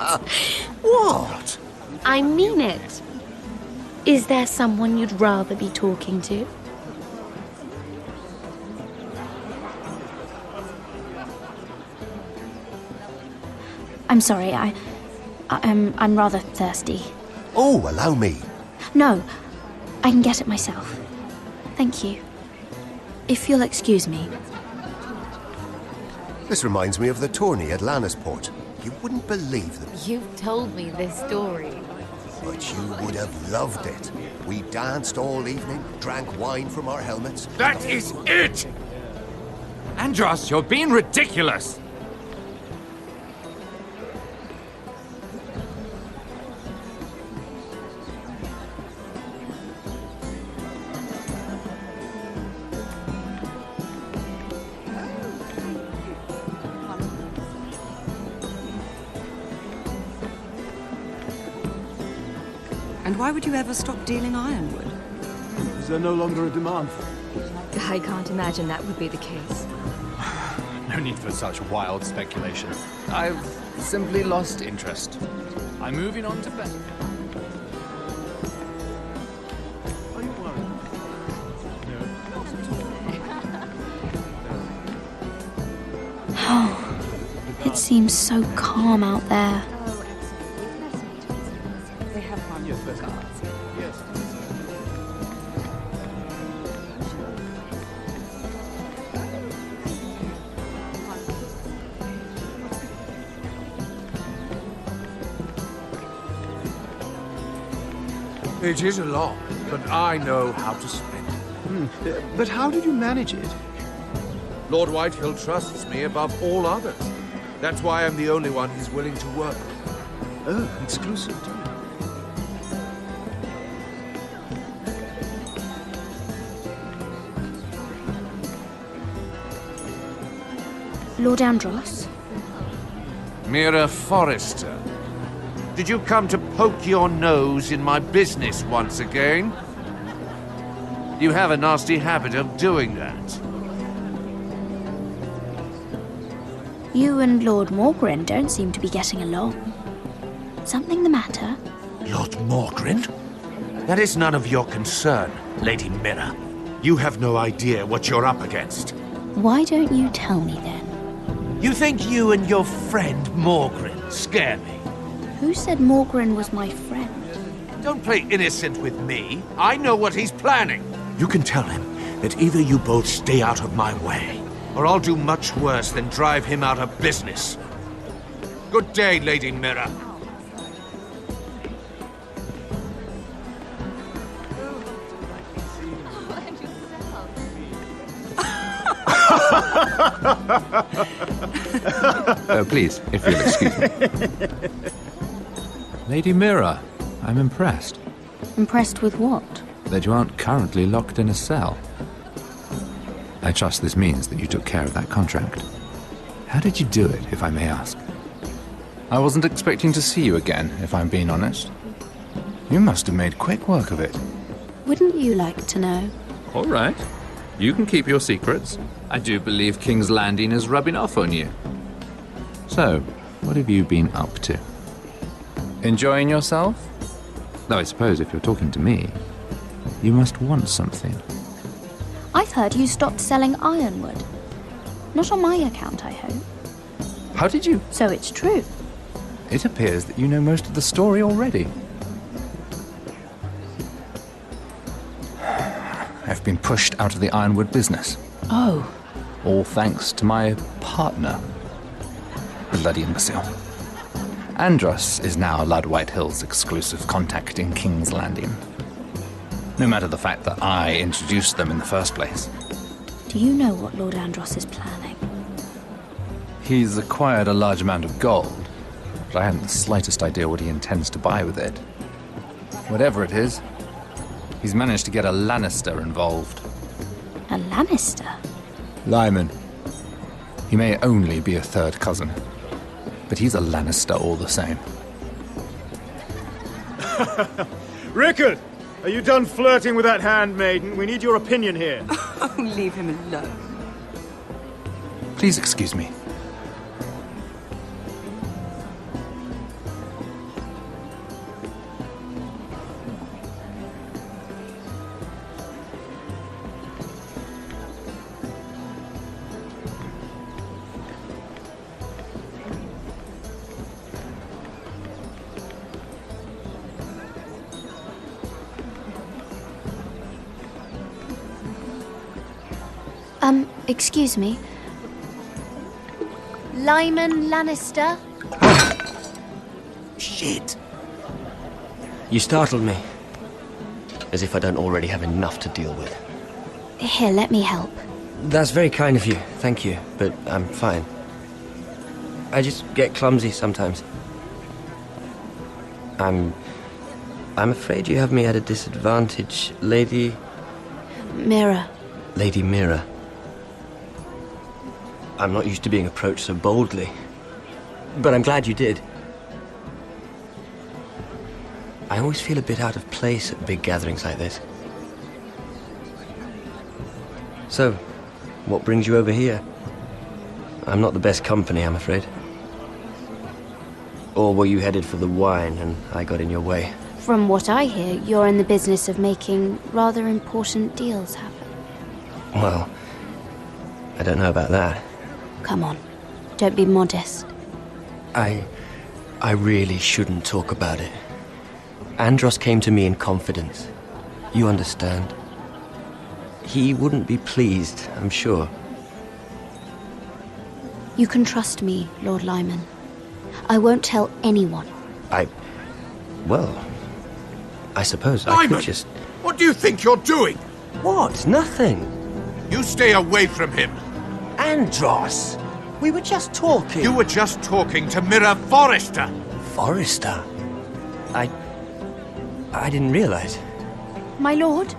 U: What?
W: I mean it. Is there someone you'd rather be talking to?
Q: I'm sorry, I'm rather thirsty.
U: Oh, allow me.
Q: No, I can get it myself. Thank you. If you'll excuse me.
U: This reminds me of the tourney at Lannisport. You wouldn't believe them.
W: You've told me this story.
U: But you would have loved it. We danced all evening, drank wine from our helmets.
O: That is it!
J: Andros, you're being ridiculous!
T: And why would you ever stop dealing ironwood?
X: Is there no longer a demand for it?
B: I can't imagine that would be the case.
C: No need for such wild speculation. I've simply lost interest. I'm moving on to bed.
Q: Oh, it seems so calm out there.
O: It is a lot, but I know how to spend it.
D: But how did you manage it?
O: Lord Whitehill trusts me above all others. That's why I'm the only one he's willing to work with.
D: Oh, exclusive too.
Q: Lord Andros?
O: Mira Forrester. Did you come to poke your nose in my business once again? You have a nasty habit of doing that.
Q: You and Lord Morgren don't seem to be getting along. Something the matter?
O: Lord Morgren? That is none of your concern, Lady Mira. You have no idea what you're up against.
Q: Why don't you tell me then?
O: You think you and your friend Morgren scare me?
Q: Who said Morgren was my friend?
O: Don't play innocent with me. I know what he's planning. You can tell him that either you both stay out of my way, or I'll do much worse than drive him out of business. Good day, Lady Mira.
C: Please, if you'll excuse me. Lady Mira, I'm impressed.
Q: Impressed with what?
C: That you aren't currently locked in a cell. I trust this means that you took care of that contract. How did you do it, if I may ask? I wasn't expecting to see you again, if I'm being honest. You must have made quick work of it.
Q: Wouldn't you like to know?
C: All right. You can keep your secrets. I do believe King's Landing is rubbing off on you. So, what have you been up to? Enjoying yourself? Though I suppose if you're talking to me, you must want something.
Q: I've heard you stopped selling ironwood. Not on my account, I hope.
C: How did you?
Q: So it's true.
C: It appears that you know most of the story already. I've been pushed out of the ironwood business.
Q: Oh.
C: All thanks to my partner. Bloody imbecile. Andros is now Lord Whitehill's exclusive contact in King's Landing. No matter the fact that I introduced them in the first place.
Q: Do you know what Lord Andros is planning?
C: He's acquired a large amount of gold, but I haven't the slightest idea what he intends to buy with it. Whatever it is, he's managed to get a Lannister involved.
Q: A Lannister?
C: Lyman. He may only be a third cousin, but he's a Lannister all the same.
D: Rickard! Are you done flirting with that handmaiden? We need your opinion here.
T: Oh, leave him alone.
C: Please excuse me.
Q: Excuse me. Lyman Lannister?
N: Shit. You startled me. As if I don't already have enough to deal with.
Q: Here, let me help.
N: That's very kind of you, thank you, but I'm fine. I just get clumsy sometimes. I'm afraid you have me at a disadvantage, Lady...
Q: Mira.
N: Lady Mira. I'm not used to being approached so boldly, but I'm glad you did. I always feel a bit out of place at big gatherings like this. So, what brings you over here? I'm not the best company, I'm afraid. Or were you headed for the wine and I got in your way?
Q: From what I hear, you're in the business of making rather important deals happen.
N: Well, I don't know about that.
Q: Come on, don't be modest.
N: I really shouldn't talk about it. Andros came to me in confidence. You understand? He wouldn't be pleased, I'm sure.
Q: You can trust me, Lord Lyman. I won't tell anyone.
N: Well, I suppose
O: Lyman,
N: I could just...
O: What do you think you're doing?
N: What? Nothing.
O: You stay away from him.
N: Andros! We were just talking.
O: You were just talking to Mira Forrester.
N: Forrester? I didn't realize.
Q: My lord?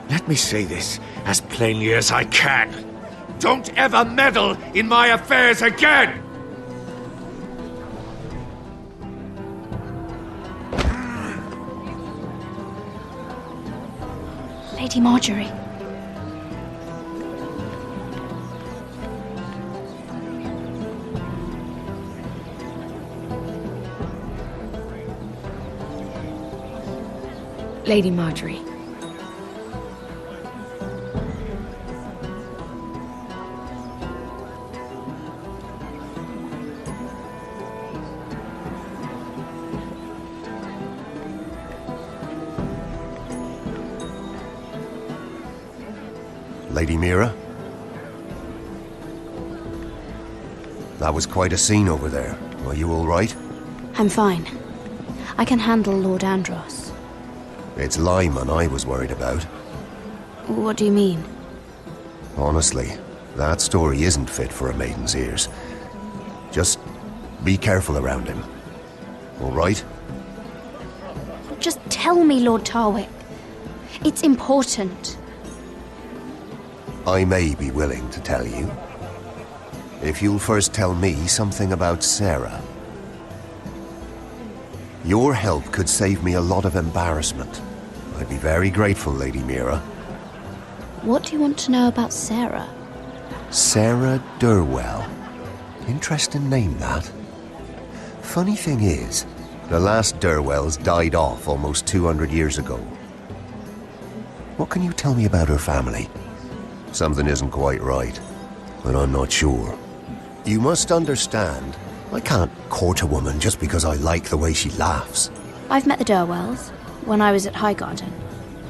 O: Let me say this as plainly as I can. Don't ever meddle in my affairs again!
Q: Lady Marjorie.
H: Lady Marjorie.
U: Lady Mira? That was quite a scene over there. Are you all right?
Q: I'm fine. I can handle Lord Andros.
U: It's Lyman I was worried about.
Q: What do you mean?
U: Honestly, that story isn't fit for a maiden's ears. Just be careful around him. All right?
Q: Just tell me, Lord Tarwick. It's important.
U: I may be willing to tell you. If you'll first tell me something about Sarah. Your help could save me a lot of embarrassment. I'd be very grateful, Lady Mira.
Q: What do you want to know about Sarah?
U: Sarah Durwell. Interesting name, that. Funny thing is, the last Durwells died off almost 200 years ago. What can you tell me about her family? Something isn't quite right, but I'm not sure. You must understand, I can't court a woman just because I like the way she laughs.
Q: I've met the Durwells when I was at Highgarden.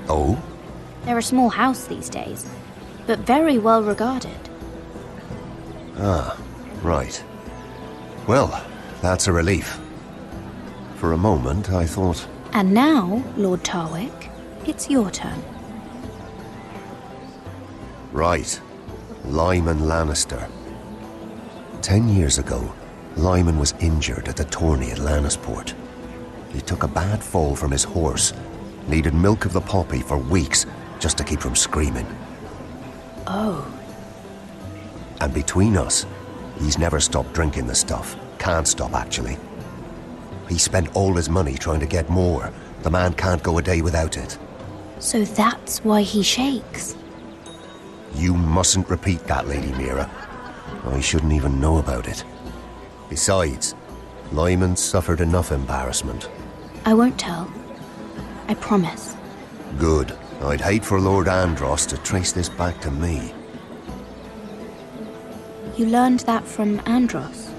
U: Oh?
Q: They're a small house these days, but very well regarded.
U: Ah, right. Well, that's a relief. For a moment, I thought...
Q: And now, Lord Tarwick, it's your turn.
U: Right. Lyman Lannister. 10 years ago, Lyman was injured at the tourney at Lannisport. He took a bad fall from his horse. Needed milk of the poppy for weeks just to keep from screaming.
Q: Oh.
U: And between us, he's never stopped drinking the stuff. Can't stop, actually. He spent all his money trying to get more. The man can't go a day without it.
Q: So that's why he shakes.
U: You mustn't repeat that, Lady Mira. I shouldn't even know about it. Besides, Lyman suffered enough embarrassment.
Q: I won't tell. I promise.
U: Good. I'd hate for Lord Andros to trace this back to me.
Q: You learned that from Andros?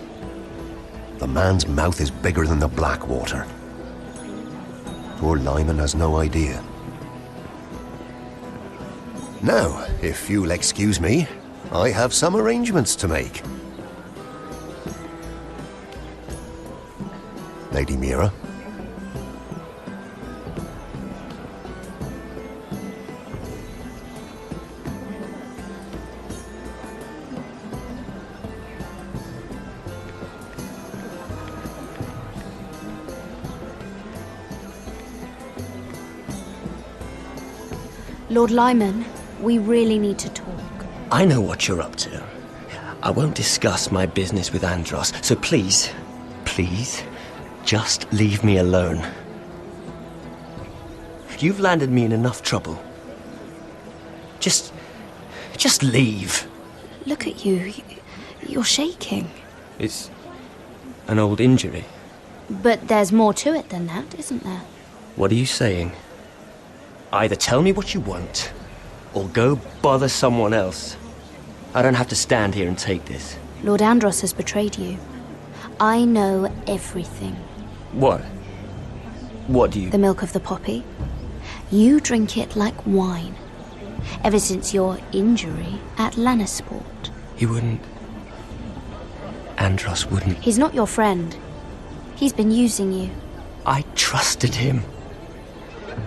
U: The man's mouth is bigger than the Blackwater. Poor Lyman has no idea. Now, if you'll excuse me, I have some arrangements to make. Lady Mira.
Q: Lord Lyman, we really need to talk.
N: I know what you're up to. I won't discuss my business with Andros, so please, just leave me alone. You've landed me in enough trouble. Just leave.
Q: Look at you. You're shaking.
N: It's an old injury.
Q: But there's more to it than that, isn't there?
N: What are you saying? Either tell me what you want, or go bother someone else. I don't have to stand here and take this.
Q: Lord Andros has betrayed you. I know everything.
N: What? What do you...
Q: The milk of the poppy. You drink it like wine. Ever since your injury at Lannisport.
N: He wouldn't... Andros wouldn't...
Q: He's not your friend. He's been using you.
N: I trusted him.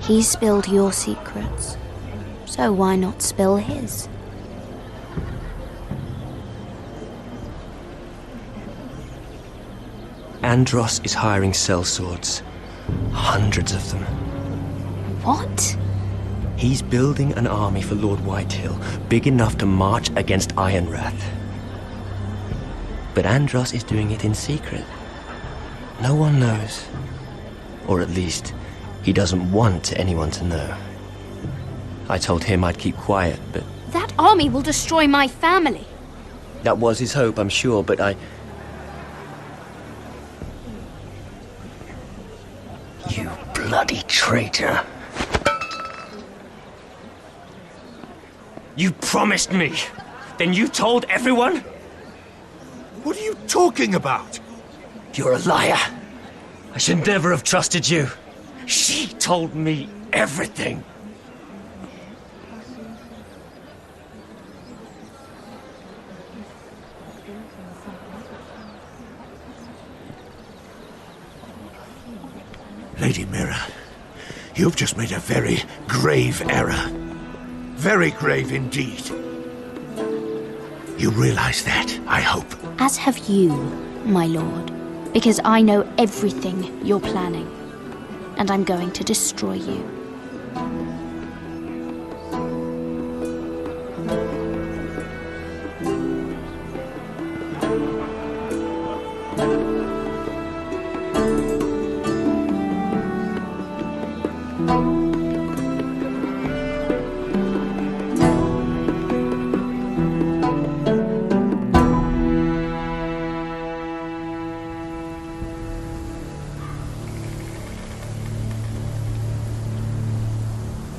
Q: He spilled your secrets. So why not spill his?
N: Andros is hiring sellswords. Hundreds of them.
Q: What?
N: He's building an army for Lord Whitehill, big enough to march against Ironrath. But Andros is doing it in secret. No one knows. Or at least, he doesn't want anyone to know. I told him I'd keep quiet, but...
Q: That army will destroy my family.
N: That was his hope, I'm sure, but I... You bloody traitor. You promised me. Then you told everyone?
O: What are you talking about?
N: You're a liar. I should never have trusted you. She told me everything.
O: Lady Mira, you've just made a very grave error. Very grave indeed. You realize that, I hope.
Q: As have you, my lord. Because I know everything you're planning. And I'm going to destroy you.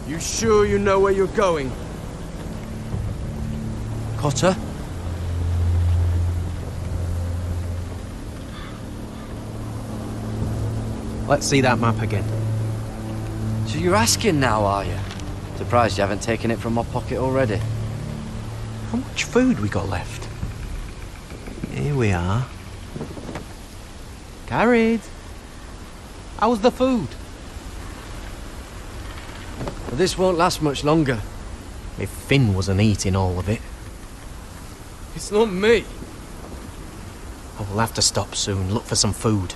V: You sure you know where you're going?
N: Cotter?
A: Let's see that map again.
E: So you're asking now, are you? Surprised you haven't taken it from my pocket already.
A: How much food we got left? Here we are. Carried. How's the food?
V: Well, this won't last much longer.
A: If Finn wasn't eating all of it.
V: It's not me.
A: I will have to stop soon, look for some food.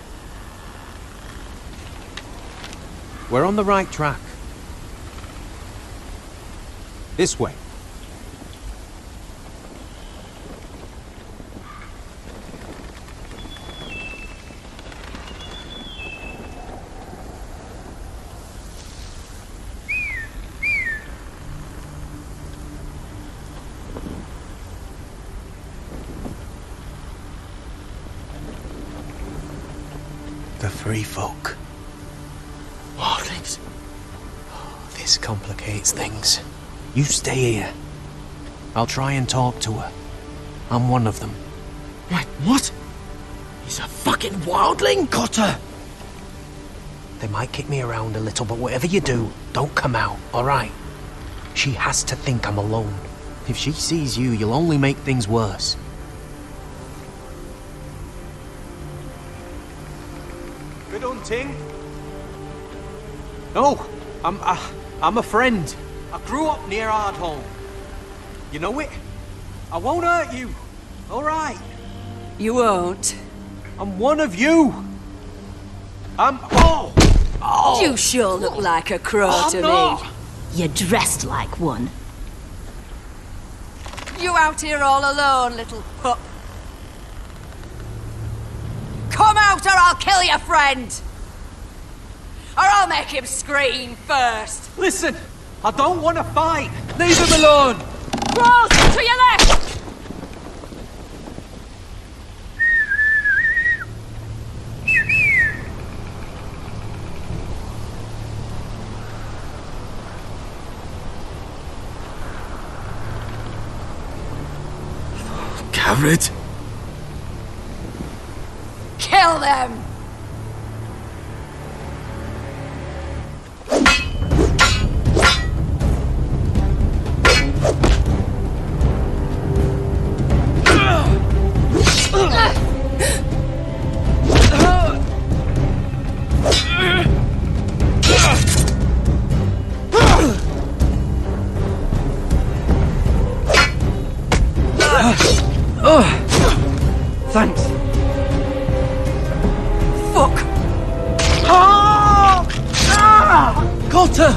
A: We're on the right track. This way. free folk.
V: Wildlings?
A: This complicates things. You stay here. I'll try and talk to her. I'm one of them.
V: Wait, what? He's a fucking wildling?
A: Cotter! They might kick me around a little, but whatever you do, don't come out, alright? She has to think I'm alone. If she sees you, you'll only make things worse. Good hunting. No, I'm a friend. I grew up near Ardholm. You know it? I won't hurt you. All right.
T: You won't.
A: I'm one of you. Oh!
T: You sure look like a crow to me.
B: You're dressed like one.
T: You out here all alone, little pup? Come out or I'll kill your friend! Or I'll make him scream first!
A: Listen, I don't want to fight. Leave him alone.
T: Crows, to your left!
V: Garrett?
T: Kill them!
V: Thanks.
T: Fuck!
V: Cotter!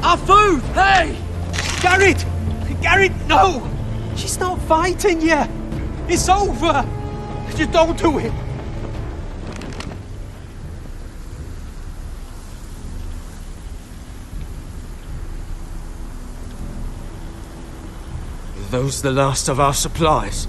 A: Our food! Hey! Garrett! Garrett, no! She's not fighting yet! It's over! Just don't do it!
V: Are those the last of our supplies?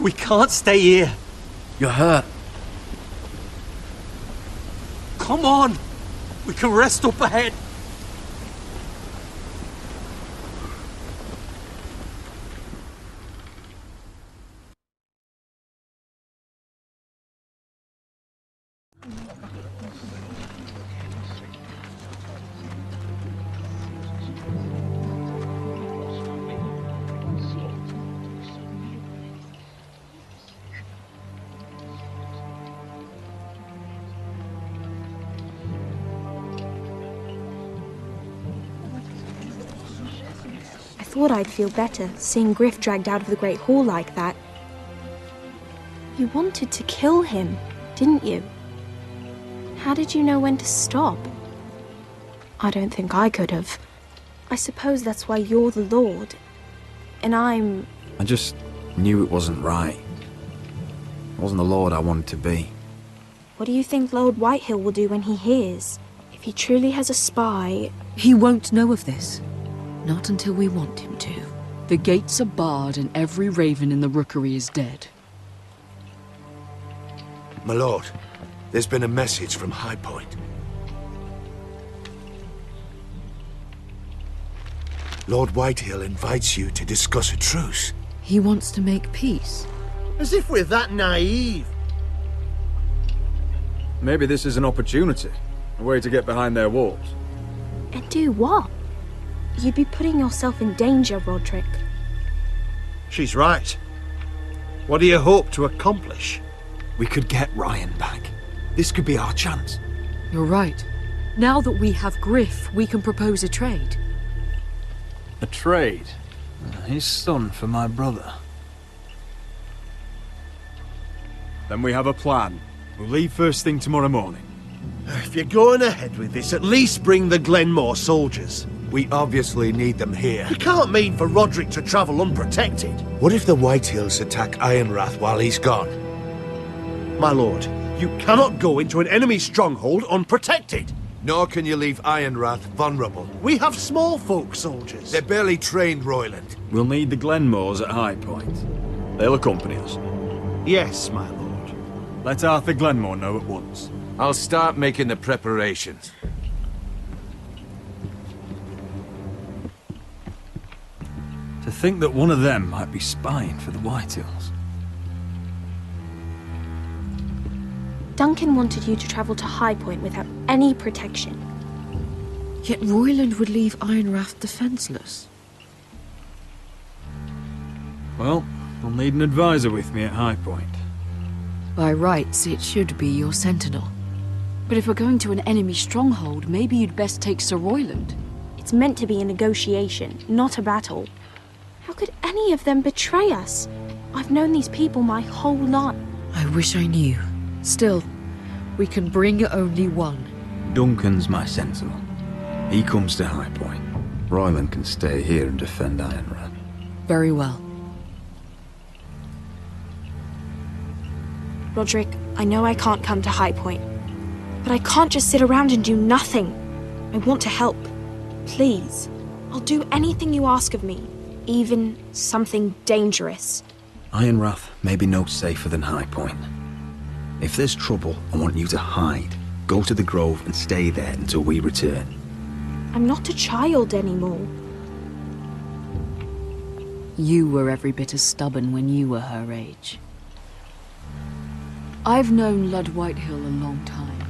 A: We can't stay here.
V: You're hurt.
A: Come on! We can rest up ahead.
I: I thought I'd feel better, seeing Griff dragged out of the Great Hall like that. You wanted to kill him, didn't you? How did you know when to stop? I don't think I could have. I suppose that's why you're the Lord. And I'm...
K: I just knew it wasn't right. It wasn't the Lord I wanted to be.
I: What do you think Lord Whitehill will do when he hears? If he truly has a spy...
G: He won't know of this. Not until we want him to. The gates are barred and every raven in the rookery is dead.
O: My lord, there's been a message from High Point. Lord Whitehill invites you to discuss a truce.
G: He wants to make peace.
F: As if we're that naive.
K: Maybe this is an opportunity. A way to get behind their walls.
I: And do what? You'd be putting yourself in danger, Roderick.
F: She's right. What do you hope to accomplish?
K: We could get Ryan back. This could be our chance.
G: You're right. Now that we have Griff, we can propose a trade.
J: A trade? His son for my brother. Then we have a plan. We'll leave first thing tomorrow morning.
F: If you're going ahead with this, at least bring the Glenmore soldiers.
O: We obviously need them here.
F: You can't mean for Roderick to travel unprotected.
O: What if the Whitehills attack Ironrath while he's gone?
F: My lord, you cannot go into an enemy stronghold unprotected.
O: Nor can you leave Ironrath vulnerable.
F: We have small folk soldiers.
O: They're barely trained, Royland.
J: We'll need the Glenmores at High Point. They'll accompany us.
F: Yes, my lord.
J: Let Arthur Glenmore know at once.
O: I'll start making the preparations.
J: To think that one of them might be spying for the Whitehills.
I: Duncan wanted you to travel to High Point without any protection.
G: Yet Royland would leave Ironrath defenseless.
J: Well, I'll need an advisor with me at High Point.
G: By rights, it should be your sentinel. But if we're going to an enemy stronghold, maybe you'd best take Sir Royland.
I: It's meant to be a negotiation, not a battle. How could any of them betray us? I've known these people my whole life.
G: I wish I knew. Still, we can bring only one.
K: Duncan's my sentinel. He comes to High Point. Royland can stay here and defend Ironrath.
G: Very well.
I: Roderick, I know I can't come to High Point, but I can't just sit around and do nothing. I want to help. Please. I'll do anything you ask of me, even something dangerous.
K: Ironrath may be no safer than High Point. If there's trouble, I want you to hide. Go to the Grove and stay there until we return.
I: I'm not a child anymore.
G: You were every bit as stubborn when you were her age. I've known Lud Whitehill a long time.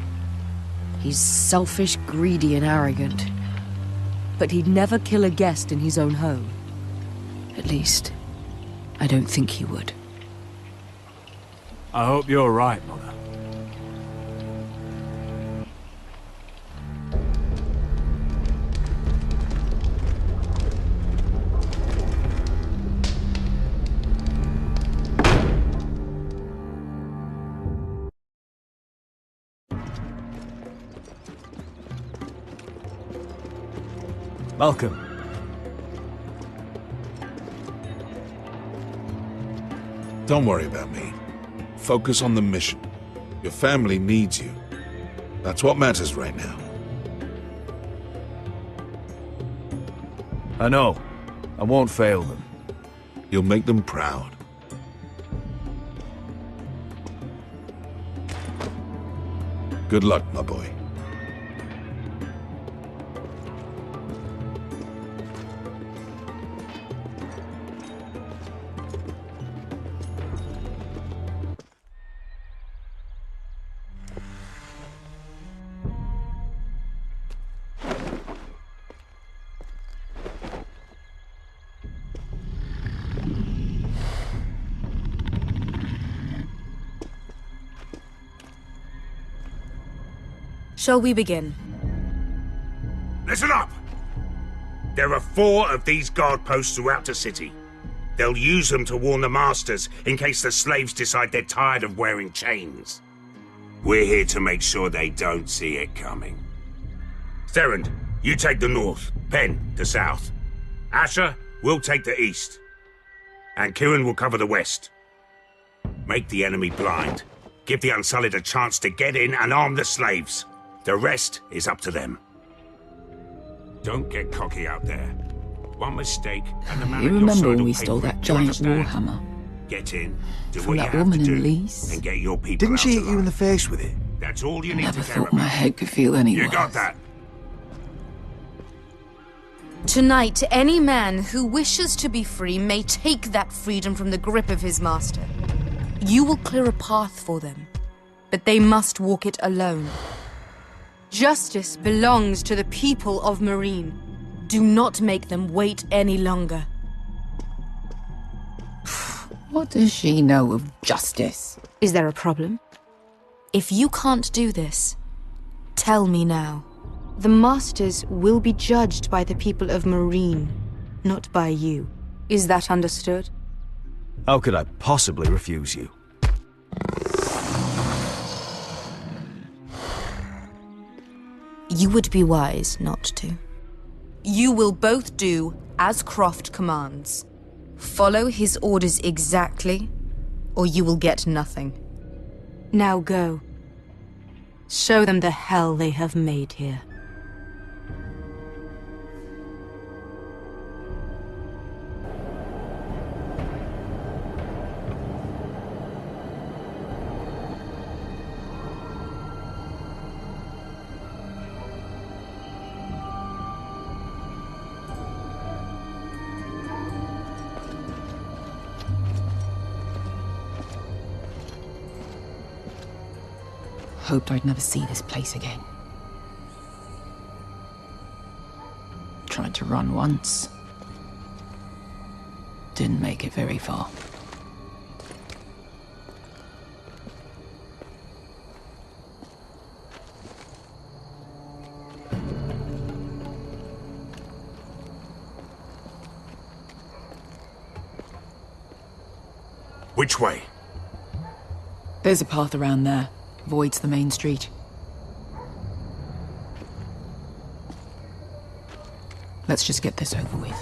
G: He's selfish, greedy, and arrogant. But he'd never kill a guest in his own home. At least, I don't think he would.
J: I hope you're right, Mother. Welcome.
L: Don't worry about me. Focus on the mission. Your family needs you. That's what matters right now.
J: I know. I won't fail them.
L: You'll make them proud. Good luck, my boy.
M: Shall we begin?
P: Listen up! There are 4 of these guard posts throughout the city. They'll use them to warn the masters in case the slaves decide they're tired of wearing chains. We're here to make sure they don't see it coming. Therend, you take the north. Penn, the south. Asher, we'll take the east. And Kieran will cover the west. Make the enemy blind. Give the Unsullied a chance to get in and arm the slaves. The rest is up to them. Don't get cocky out there. One mistake and the man
H: You
P: at your
H: remember
P: side
H: when
P: will
H: we
P: pay
H: stole
P: for it.
H: that
P: Do you
H: giant
P: understand?
H: warhammer?
P: Get in, do
H: From
P: what you
H: that
P: have
H: woman
P: to
H: in
P: do,
H: Lease?
P: and get your people
K: Didn't
P: out
K: she hit
P: alive.
K: you in the face with it?
P: That's all you need
H: Never
P: to care
H: thought my
P: about.
H: head could feel any
P: You
H: worse.
P: got that?
M: Tonight, any man who wishes to be free may take that freedom from the grip of his master. You will clear a path for them, but they must walk it alone. Justice belongs to the people of Marine. Do not make them wait any longer.
H: What does she know of justice?
M: Is there a problem? If you can't do this, tell me now. The Masters will be judged by the people of Marine, not by you. Is that understood?
D: How could I possibly refuse you?
M: You would be wise not to. You will both do as Croft commands. Follow his orders exactly, or you will get nothing. Now go. Show them the hell they have made here.
H: Hoped I'd never see this place again. Tried to run once. Didn't make it very far.
P: Which way?
H: There's a path around there. Voids the main street. Let's just get this over with.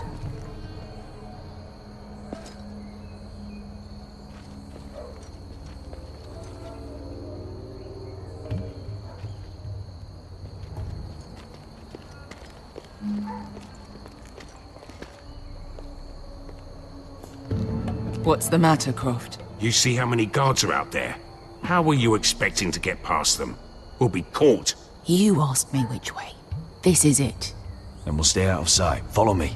H: What's the matter, Croft?
P: You see how many guards are out there? How were you expecting to get past them? We'll be caught.
H: You asked me which way. This is it.
D: Then we'll stay out of sight. Follow me.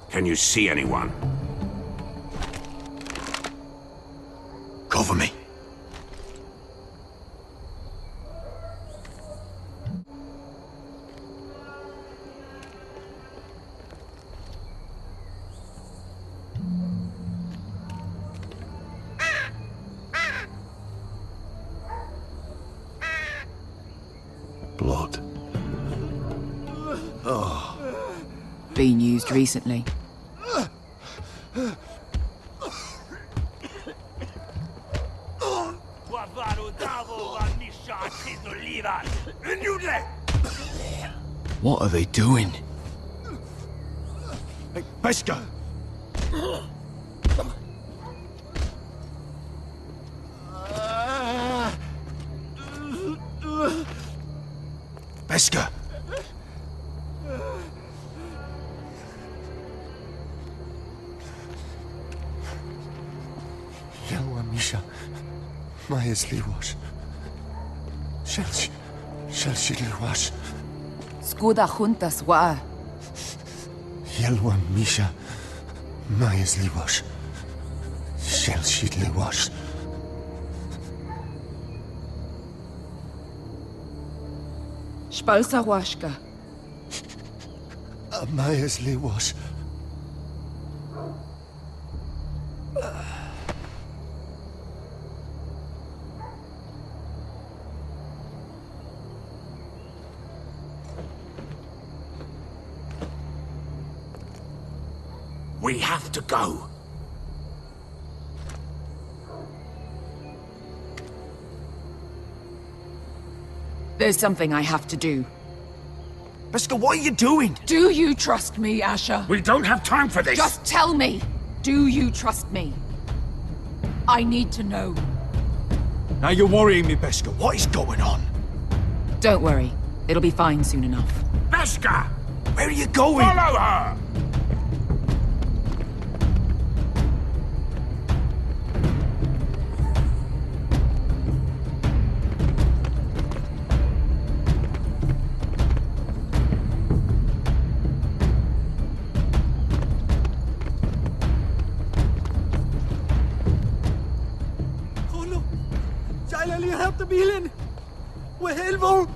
P: Can you see anyone?
D: Cover me. Blood. Oh.
H: Been used recently.
D: What are they doing? Hey, Beskha! Beskha!
U: Yelwa Misha, Maya's Liwash. Shelshi Liwash.
H: Skuda juntas wa.
U: Yelwa Misha, Maya's Liwash. Shelshi Liwash.
H: Spalsa washka.
U: Maya's Liwash.
P: We have to go.
H: There's something I have to do.
D: Beskha, what are you doing?
H: Do you trust me, Asher?
P: We don't have time for this.
H: Just tell me. Do you trust me? I need to know.
D: Now you're worrying me, Beskha. What is going on?
H: Don't worry. It'll be fine soon enough.
P: Beskha!
D: Where are you going?
P: Follow her!
V: hämtar bilen! Helvor!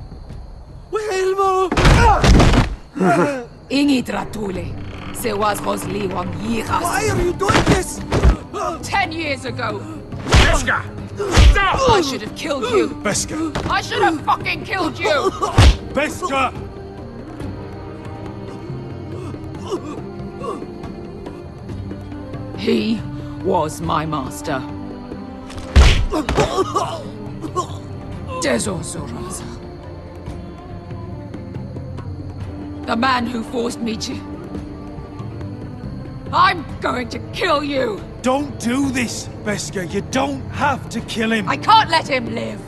V: Helvor!
H: Ingi Dratuli. Se was Rosliwang Yiras.
V: Why are you doing this?
H: 10 years ago.
P: Beska! Stop!
H: I should have killed you.
F: Beska!
H: I should have fucking killed you.
F: Beska!
H: He was my master. Dezor Zoraza. The man who forced me to... I'm going to kill you!
J: Don't do this, Beska. You don't have to kill him.
H: I can't let him live!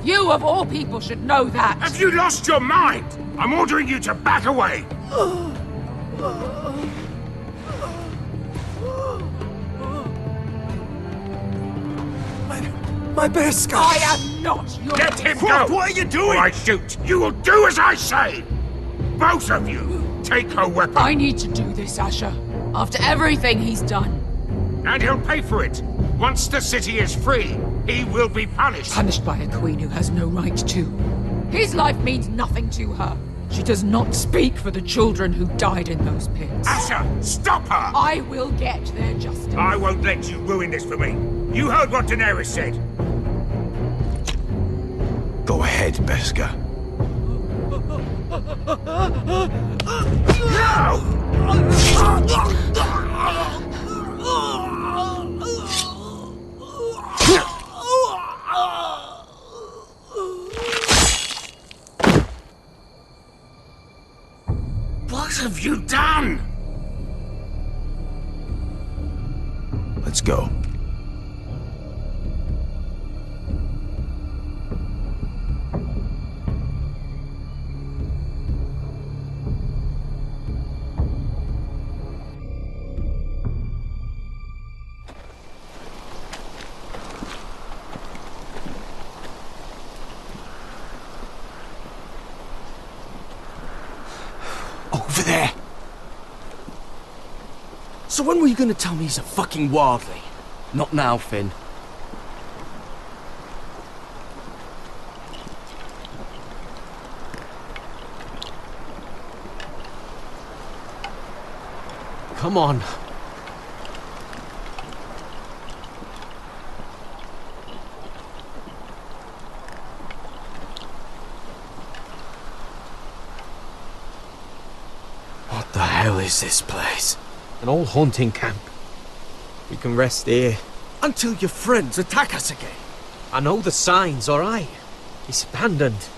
H: You, of all people, should know that!
P: Have you lost your mind? I'm ordering you to back away!
V: My Beska!
H: I am not your...
P: Let him go!
J: What are you doing?
P: Or I shoot! You will do as I say! Both of you! Take her weapon!
H: I need to do this, Asher. After everything he's done.
P: And he'll pay for it! Once the city is free, he will be punished!
H: Punished by a queen who has no right to. His life means nothing to her. She does not speak for the children who died in those pits.
P: Asher, stop her!
H: I will get their justice.
P: I won't let you ruin this for me. You heard what Daenerys said.
F: Go ahead, Beska.
P: What have you done?
F: Let's go.
V: Over there! So when were you gonna tell me he's a fucking wildling?
E: Not now, Finn.
A: Come on.
V: What the hell is this place?
A: An old hunting camp. We can rest here.
V: Until your friends attack us again.
A: I know the signs, alright? It's abandoned.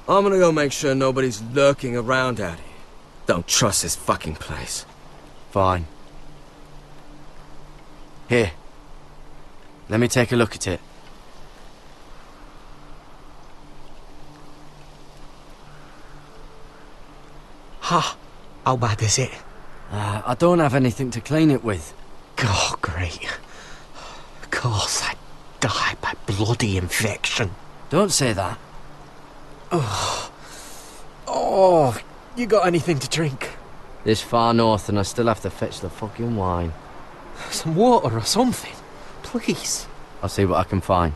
V: I'm gonna go make sure nobody's lurking around out here. Don't trust this fucking place.
E: Fine. Here. Let me take a look at it.
A: Ha! How bad is it?
E: I don't have anything to clean it with.
A: Oh, great. Of course, I die by bloody infection.
E: Don't say that.
A: Oh, you got anything to drink?
E: This far north and I still have to fetch the fucking wine.
A: Some water or something, please.
E: I'll see what I can find.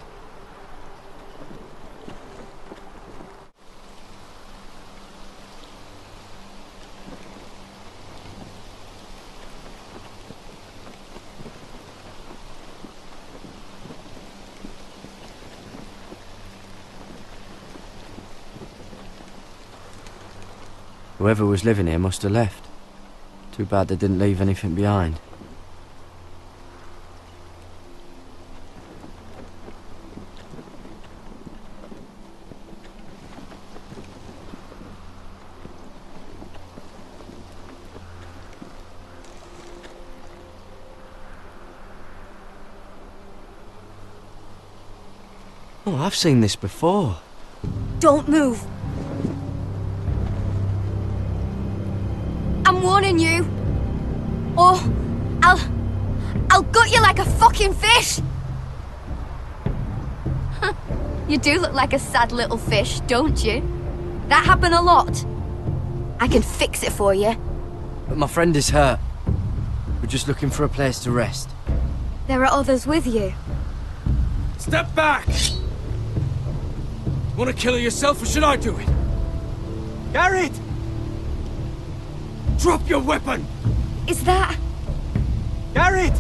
E: Whoever was living here must have left. Too bad they didn't leave anything behind. Oh, I've seen this before.
B: Don't move. I'm warning you. Or I'll gut you like a fucking fish. You do look like a sad little fish, don't you?
T: That happened a lot. I can fix it for you.
E: But my friend is hurt. We're just looking for a place to rest.
T: There are others with you.
R: Step back! Want to kill her yourself, or should I do it? Garrett! Drop your weapon!
T: Is that...
R: Garrett!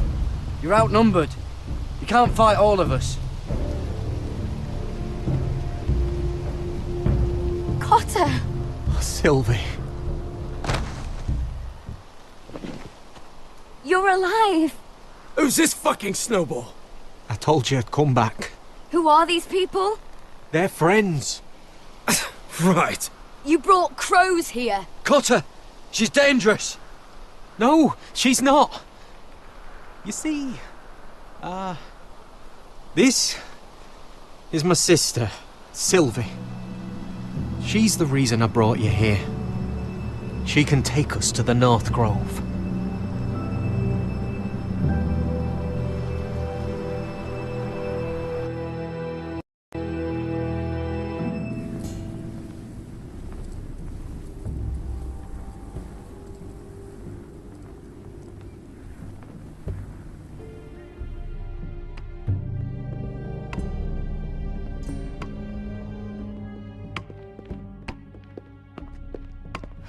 E: You're outnumbered. You can't fight all of us.
T: Cotter!
A: Oh, Sylvie.
T: You're alive!
R: Who's this fucking snowball?
A: I told you I'd come back.
T: Who are these people?
A: They're friends.
R: Right.
T: You brought crows here.
E: Cut her! She's dangerous!
A: No, she's not. You see, this is my sister, Sylvie. She's the reason I brought you here. She can take us to the North Grove.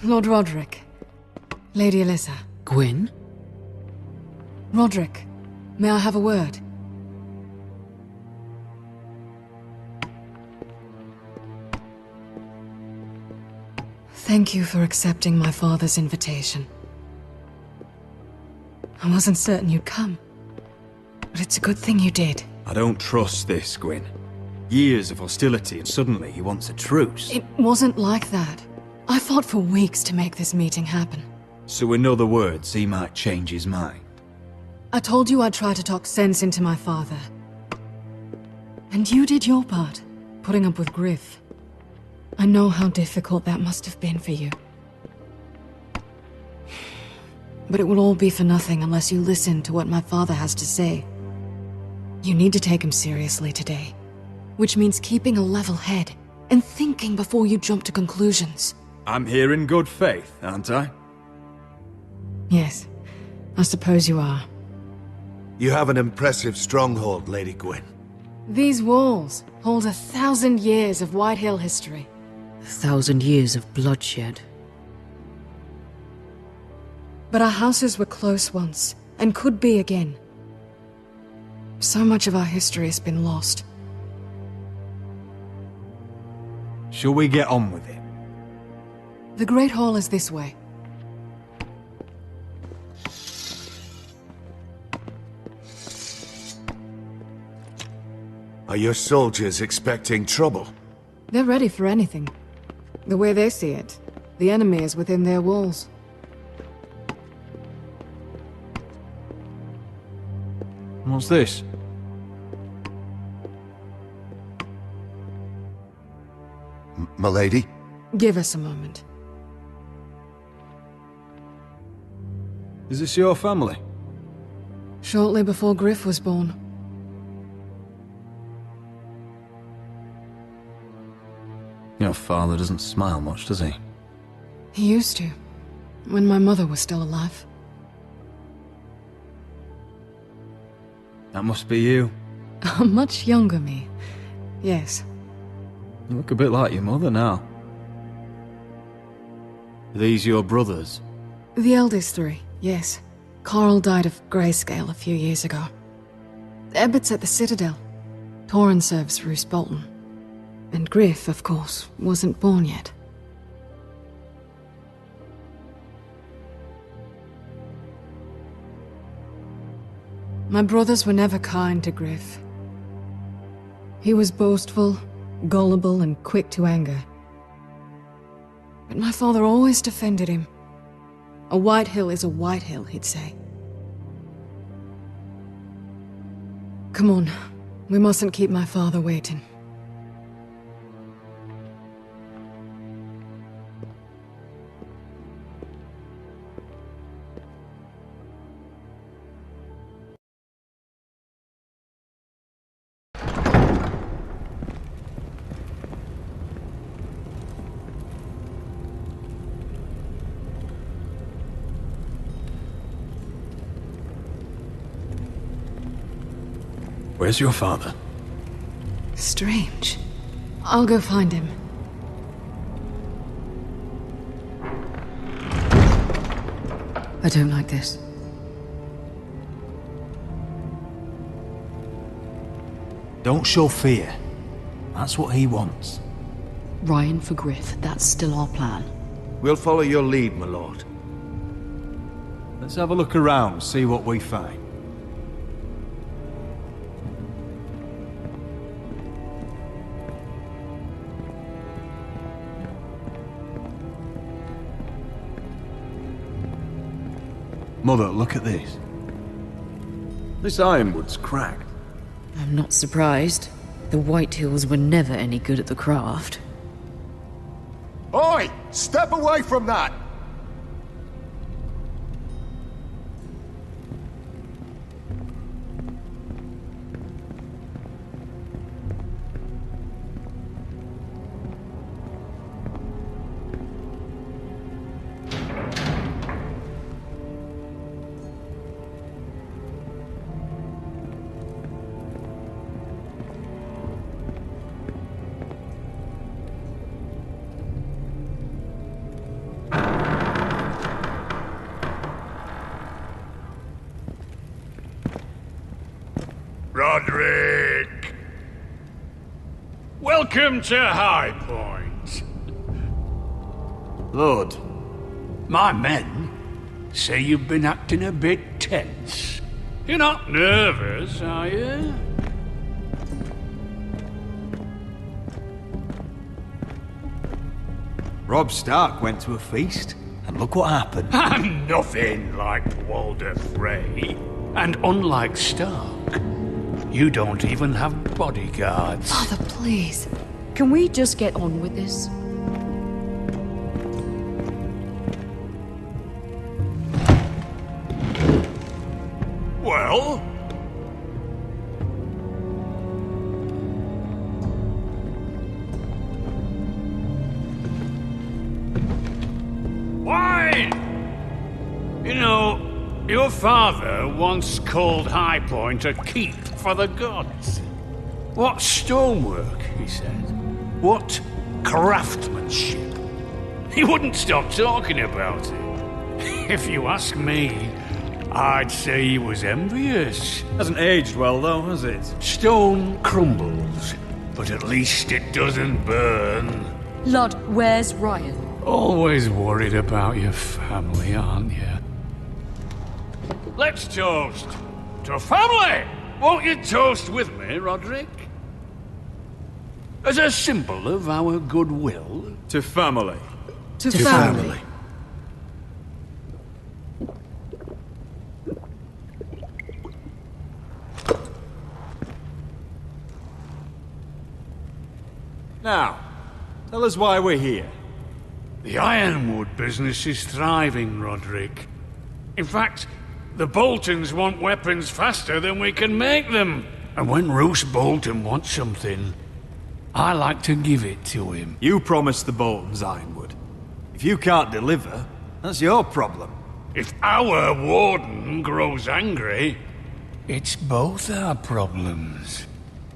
S: Lord Roderick. Lady Alyssa.
G: Gwyn?
S: Roderick, may I have a word? Thank you for accepting my father's invitation. I wasn't certain you'd come, but it's a good thing you did.
W: I don't trust this, Gwyn. Years of hostility, and suddenly he wants a truce.
S: It wasn't like that. I fought for weeks to make this meeting happen.
W: So in other words, he might change his mind.
S: I told you I'd try to talk sense into my father. And you did your part, putting up with Griff. I know how difficult that must have been for you. But it will all be for nothing unless you listen to what my father has to say. You need to take him seriously today, which means keeping a level head and thinking before you jump to conclusions.
W: I'm here in good faith, aren't I?
S: Yes, I suppose you are.
O: You have an impressive stronghold, Lady Gwyn.
S: These walls hold 1,000 years of White Hill history.
G: 1,000 years of bloodshed.
S: But our houses were close once, and could be again. So much of our history has been lost.
W: Shall we get on with it?
S: The Great Hall is this way.
O: Are your soldiers expecting trouble?
S: They're ready for anything. The way they see it, the enemy is within their walls.
W: What's this?
U: Milady?
S: Give us a moment.
W: Is this your family?
S: Shortly before Griff was born.
W: Your father doesn't smile much, does he?
S: He used to, when my mother was still alive.
W: That must be you.
S: A much younger me, yes.
W: You look a bit like your mother now. Are these your brothers?
S: The eldest three, yes. Carl died of grayscale a few years ago. Ebbett's at the Citadel. Torrin serves Roose Bolton. And Griff, of course, wasn't born yet. My brothers were never kind to Griff. He was boastful, gullible, and quick to anger. But my father always defended him. A White Hill is a White Hill, he'd say. Come on, we mustn't keep my father waiting.
K: Where's your father?
S: Strange. I'll go find him. I don't like this.
O: Don't show fear. That's what he wants.
G: Ryan for Griff, that's still our plan.
J: We'll follow your lead, my lord.
R: Let's have a look around, see what we find.
J: Mother, look at this.
R: This ironwood's cracked.
G: I'm not surprised. The Whitehills were never any good at the craft.
F: Oi! Step away from that!
P: Roderick! Welcome to High Point.
J: Lord,
P: My men say you've been acting a bit tense. You're not nervous, are you?
J: Robb Stark went to a feast, and look what happened.
P: I'm nothing like Walder Frey. And unlike Stark, you don't even have bodyguards.
G: Father, please. Can we just get on with this?
P: Well? Why? You know, your father once called High Point a keep for the gods. What stonework, he said. What craftsmanship. He wouldn't stop talking about it. If you ask me, I'd say he was envious.
R: Hasn't aged well, though, has it?
P: Stone crumbles, but at least it doesn't burn.
G: Lud, where's Ryan?
P: Always worried about your family, aren't you? Let's toast to family! Won't you toast with me, Roderick? As a symbol of our goodwill.
R: To family.
S: To family.
R: Now, tell us why we're here.
P: The ironwood business is thriving, Roderick. In fact, the Boltons want weapons faster than we can make them. And when Roose Bolton wants something, I like to give it to him.
R: You promised the Boltons ironwood. If you can't deliver, that's your problem.
P: If our warden grows angry, it's both our problems.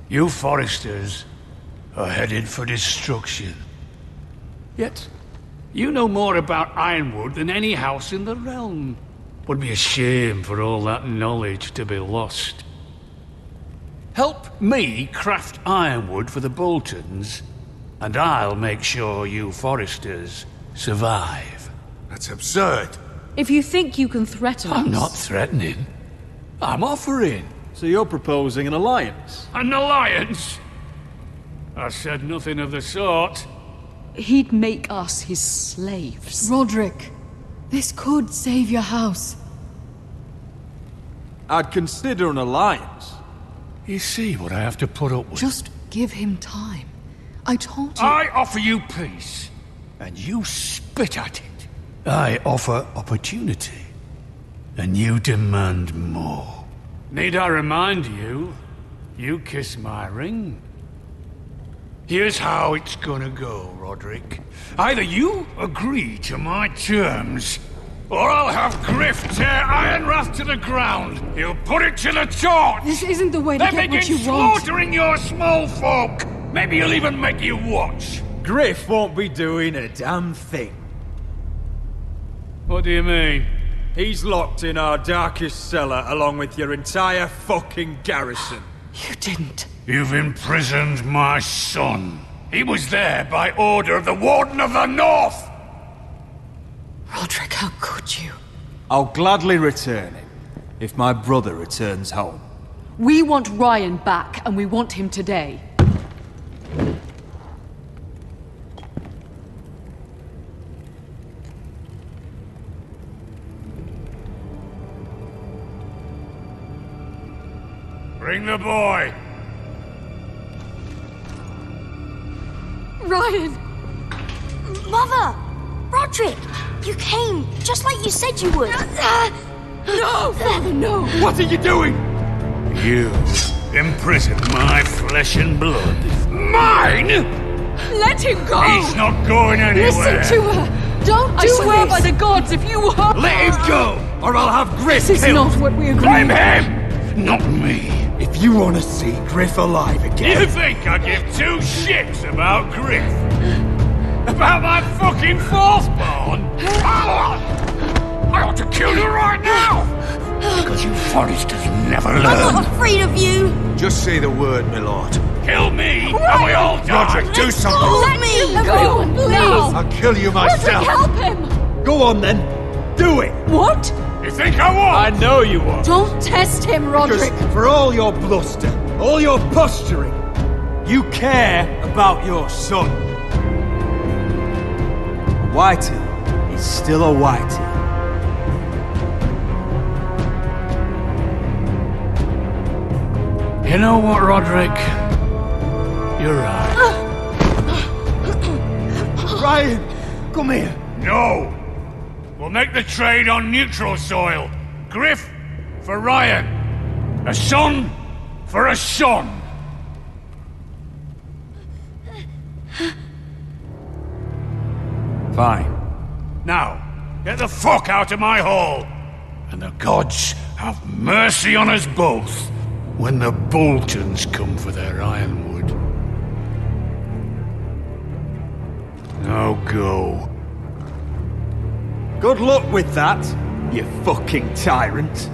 P: You Foresters are headed for destruction. Yet, you know more about ironwood than any house in the realm. Would be a shame for all that knowledge to be lost. Help me craft ironwood for the Boltons, and I'll make sure you Foresters survive.
J: That's absurd.
G: If you think you can threaten us...
P: I'm not threatening. I'm offering.
R: So you're proposing an alliance?
P: An alliance? I said nothing of the sort.
G: He'd make us his slaves.
S: Roderick, this could save your house.
R: I'd consider an alliance.
P: You see what I have to put up with?
S: Just give him time. I told you...
P: I offer you peace, and you spit at it. I offer opportunity, and you demand more. Need I remind you, you kiss my ring? Here's how it's gonna go, Roderick. Either you agree to my terms, or I'll have Griff tear Ironrath to the ground. He'll put it to the torch.
S: This isn't the way to
P: then
S: get what
P: begin
S: you want.
P: slaughtering your small folk. Maybe he'll even make you watch.
R: Griff won't be doing a damn thing.
J: What do you mean?
R: He's locked in our darkest cellar along with your entire fucking garrison.
S: You didn't.
P: You've imprisoned my son. He was there by order of the Warden of the North.
S: Roderick, how could you?
R: I'll gladly return him, if my brother returns home.
S: We want Ryan back, and we want him today.
P: Bring the boy.
S: Ryan!
C: Mother! Roderick! You came, just like you said you would.
S: No! Father, no!
P: What are you doing? You imprisoned my flesh and blood. Mine?
S: Let him go!
P: He's not going anywhere.
S: Listen to her! Don't do this! I swear by the gods, if you hurt...
P: Let him go, or I'll have Griff
S: This is not what we agreed.
P: Blame him, not me.
R: If you want to see Griff alive again...
P: You think I give two shits about Griff? About my fucking fourthborn? I ought to kill you right now! Because you Foresters never learn.
C: I'm not afraid of you!
O: Just say the word, my lord.
P: Kill me, and we all die!
O: Roderick, do something!
C: Let me
S: go, please!
O: I'll kill you myself!
S: Roderick, help him!
R: Go on then, do it!
S: What?
P: You think I won't?
R: I know you won't.
S: Don't test him, Roderick!
R: Because for all your bluster, all your posturing, you care about your son. Whitey is still a Whitey.
J: You know what, Roderick? You're right.
R: Ryan, come here.
P: No! We'll make the trade on neutral soil. Griff for Ryan. A son for a son.
R: Fine.
P: Now, get the fuck out of my hall. And the gods have mercy on us both when the Boltons come for their ironwood. Now go.
R: Good luck with that, you fucking tyrant.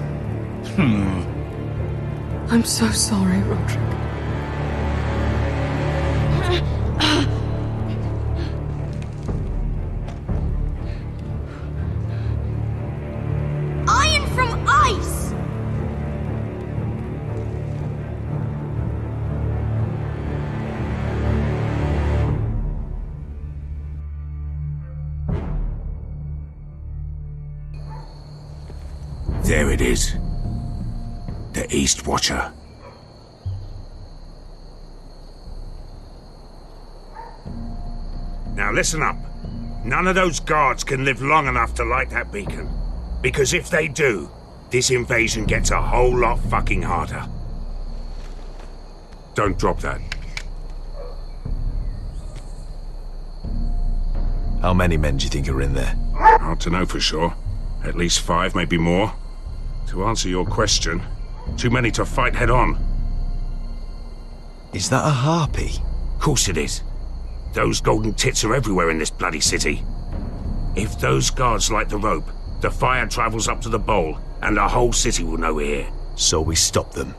S: I'm so sorry, Roderick.
C: Iron from ice!
P: There it is. The East Watcher. Now listen up. None of those guards can live long enough to light that beacon. Because if they do, this invasion gets a whole lot fucking harder. Don't drop that.
K: How many men do you think are in there?
P: Hard to know for sure. At least 5, maybe more. To answer your question, too many to fight head on.
K: Is that a harpy?
P: Of course it is. Those golden tits are everywhere in this bloody city. If those guards light the rope, the fire travels up to the bowl, and the whole city will know we're here.
K: So we stop them?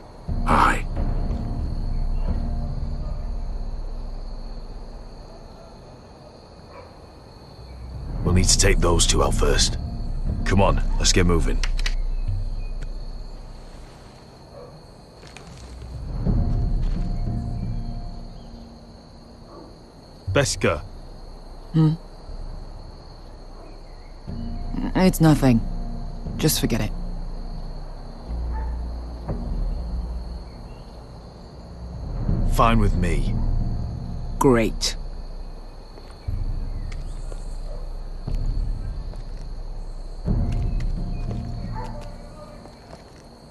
P: Aye.
K: We'll need to take those two out first. Come on, let's get moving. Beskar.
H: It's nothing. Just forget it.
K: Fine with me.
H: Great.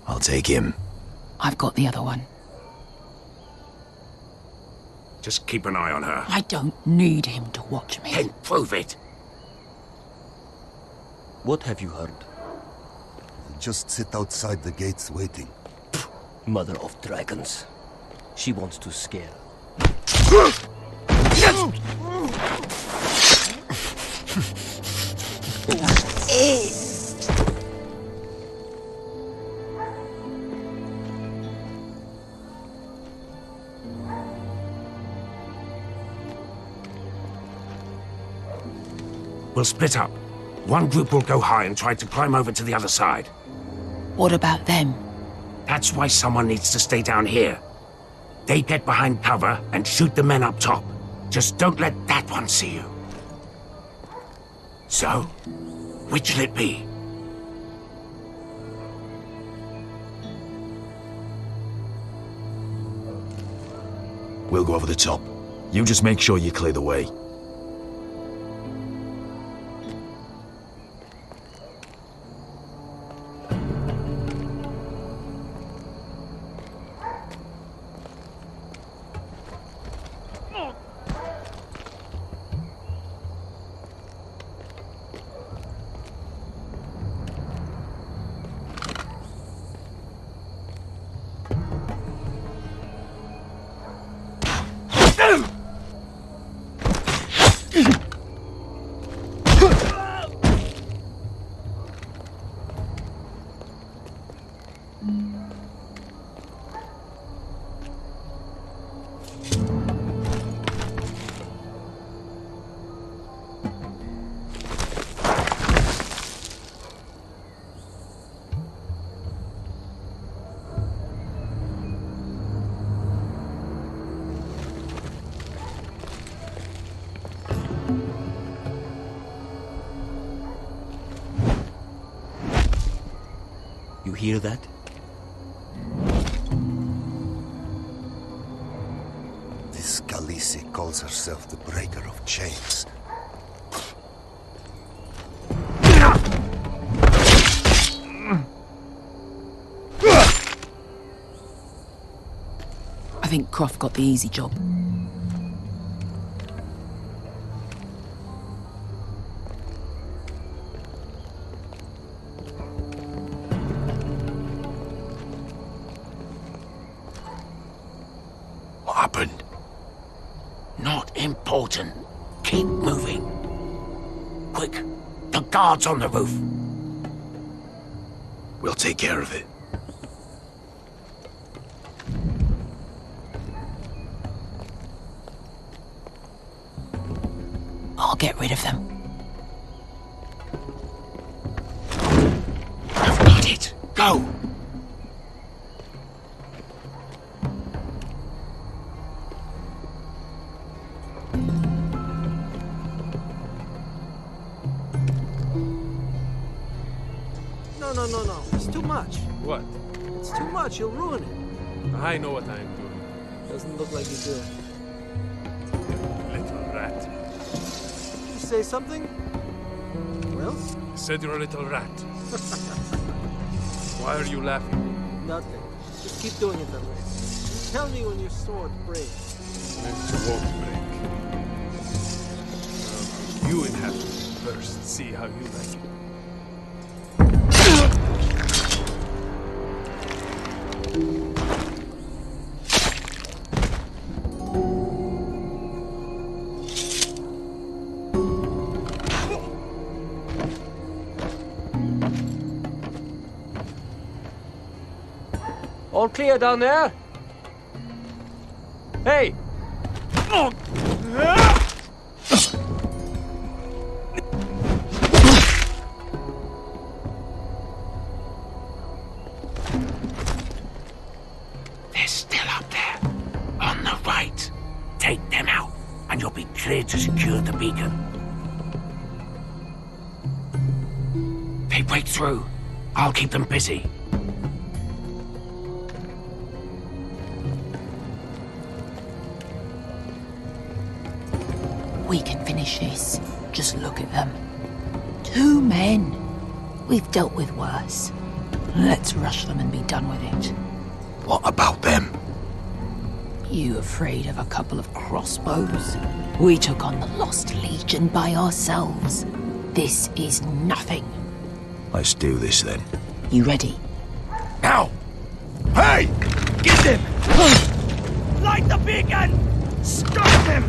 K: I'll take him.
H: I've got the other one.
P: Just keep an eye on her.
H: I don't need him to watch me.
P: Then prove it.
I: What have you heard?
U: Just sit outside the gates waiting.
I: Mother of dragons. She wants to scare.
P: We'll split up. One group will go high and try to climb over to the other side.
H: What about them?
P: That's why someone needs to stay down here. They get behind cover and shoot the men up top. Just don't let that one see you. So, which'll it be?
N: We'll go over the top. You just make sure you clear the way.
I: You hear that?
U: This Khaleesi calls herself the Breaker of Chains.
H: I think Croft got the easy job.
P: What happened? Not important. Keep moving. Quick, the guards on the roof.
N: We'll take care of it.
H: I'll get rid of them.
P: I've got it. Go!
Q: No. It's too much.
R: What?
Q: It's too much. You'll ruin it.
R: I know what I am doing.
Q: Doesn't look like you do.
R: Little rat.
Q: You say something? Well?
R: I said you're a little rat. Why are you laughing?
Q: Nothing. Just keep doing it that way. You tell me when your sword breaks.
R: It won't break. You inhabit it first. See how you like it.
I: All clear down there? Hey!
P: They're still up there. On the right. Take them out, and you'll be clear to secure the beacon. They break through. I'll keep them busy.
H: We can finish this. Just look at them. 2 men. We've dealt with worse. Let's rush them and be done with it.
N: What about them?
H: You afraid of a couple of crossbows? We took on the Lost Legion by ourselves. This is nothing.
N: Let's do this then.
H: You ready?
N: Ow! Hey! Get him!
J: Light the beacon! Stop him!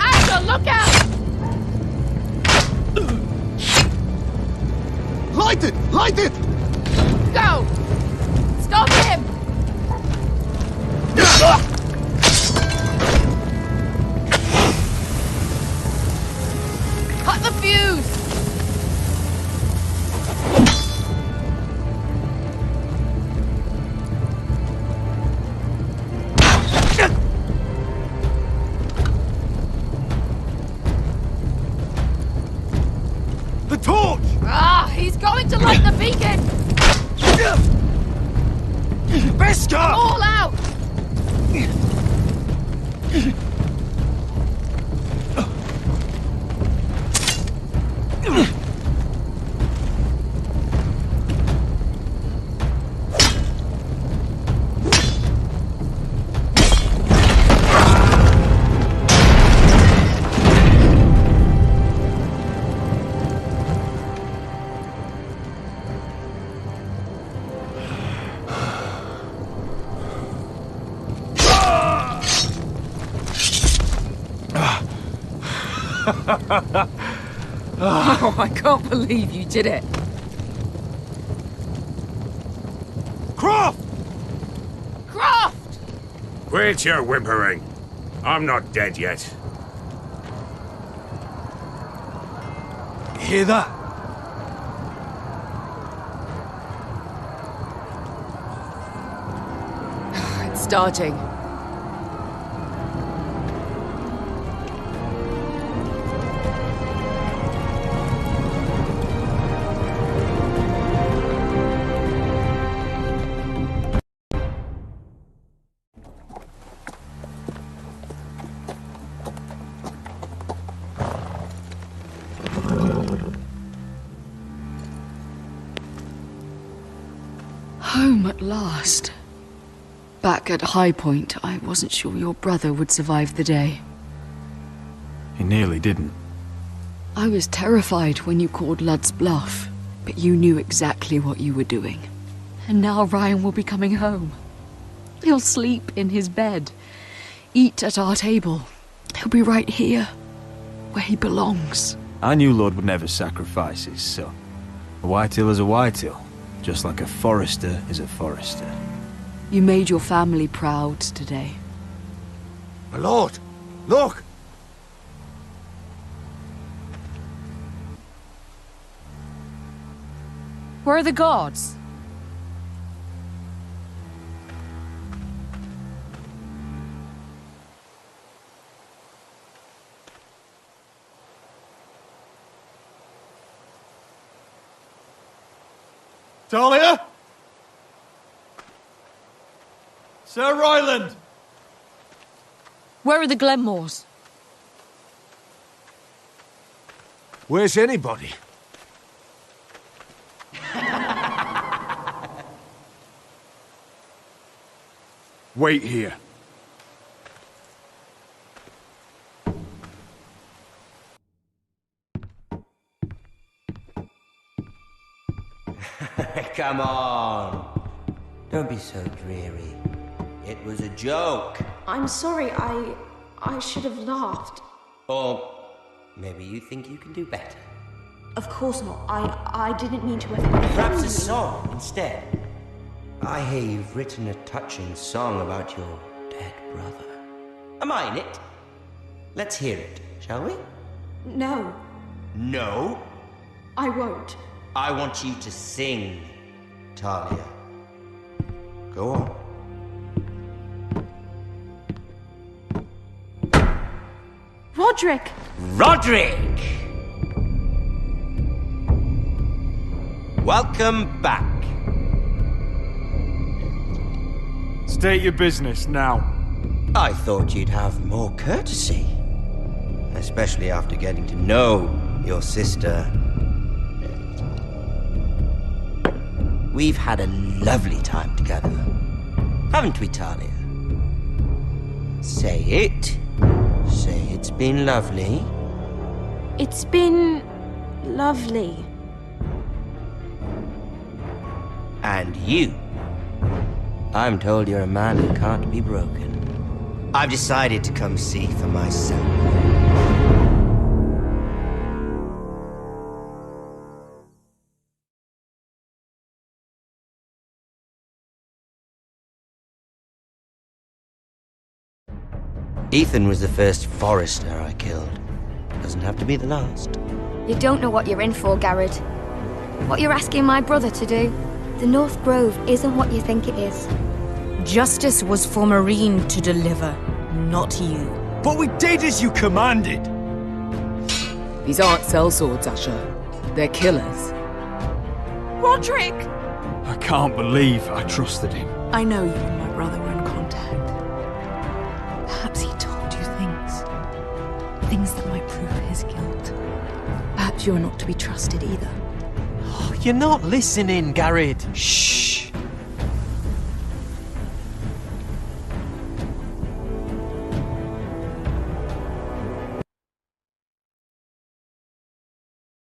B: Asher, look out!
F: Light it! Light it!
B: Go! Stop him! Cut the fuse!
R: The torch!
B: Ah, he's going to light the beacon!
R: Beskar!
B: All out!
G: Oh, I can't believe you did it.
R: Croft!
B: Croft!
P: Quit your whimpering. I'm not dead yet.
R: Hear that?
G: It's starting. Home at last. Back at High Point, I wasn't sure your brother would survive the day.
W: He nearly didn't.
G: I was terrified when you called Ludd's bluff, but you knew exactly what you were doing. And now Ryan will be coming home. He'll sleep in his bed, eat at our table. He'll be right here, where he belongs.
W: I knew Lord would never sacrifice his son. A Whitehill is a Whitehill, just like a Forester is a Forester.
G: You made your family proud today.
F: My lord, look!
B: Where are the gods?
R: Talia? Sir Ryland!
B: Where are the Glenmores?
O: Where's anybody?
R: Wait here.
I: Come on. Don't be so dreary. It was a joke.
C: I'm sorry, I should have laughed.
I: Or maybe you think you can do better.
C: Of course not. I didn't mean to offend you.
I: Perhaps a song instead. I hear you've written a touching song about your dead brother. Am I in it? Let's hear it, shall we?
C: No,
I: No.
C: I won't.
I: I want you to sing, Talia. Go on.
C: Roderick!
I: Roderick! Welcome back.
R: State your business now.
I: I thought you'd have more courtesy. Especially after getting to know your sister. We've had a lovely time together. Haven't we, Talia? Say it. Say it's been lovely.
C: It's been lovely.
I: And you. I'm told you're a man who can't be broken. I've decided to come see for myself. Ethan was the first Forester I killed. Doesn't have to be the last.
C: You don't know what you're in for, Garrett. What you're asking my brother to do. The North Grove isn't what you think it is.
G: Justice was for Marine to deliver, not you.
R: But we did as you commanded!
H: These aren't sellswords, Asher. They're killers.
G: Roderick!
R: I can't believe I trusted him.
G: I know you and my brother were in contact. Perhaps he told you things. Things that might prove his guilt. Perhaps you're not to be trusted either.
A: Oh, you're not listening, Garrett.
I: Shh.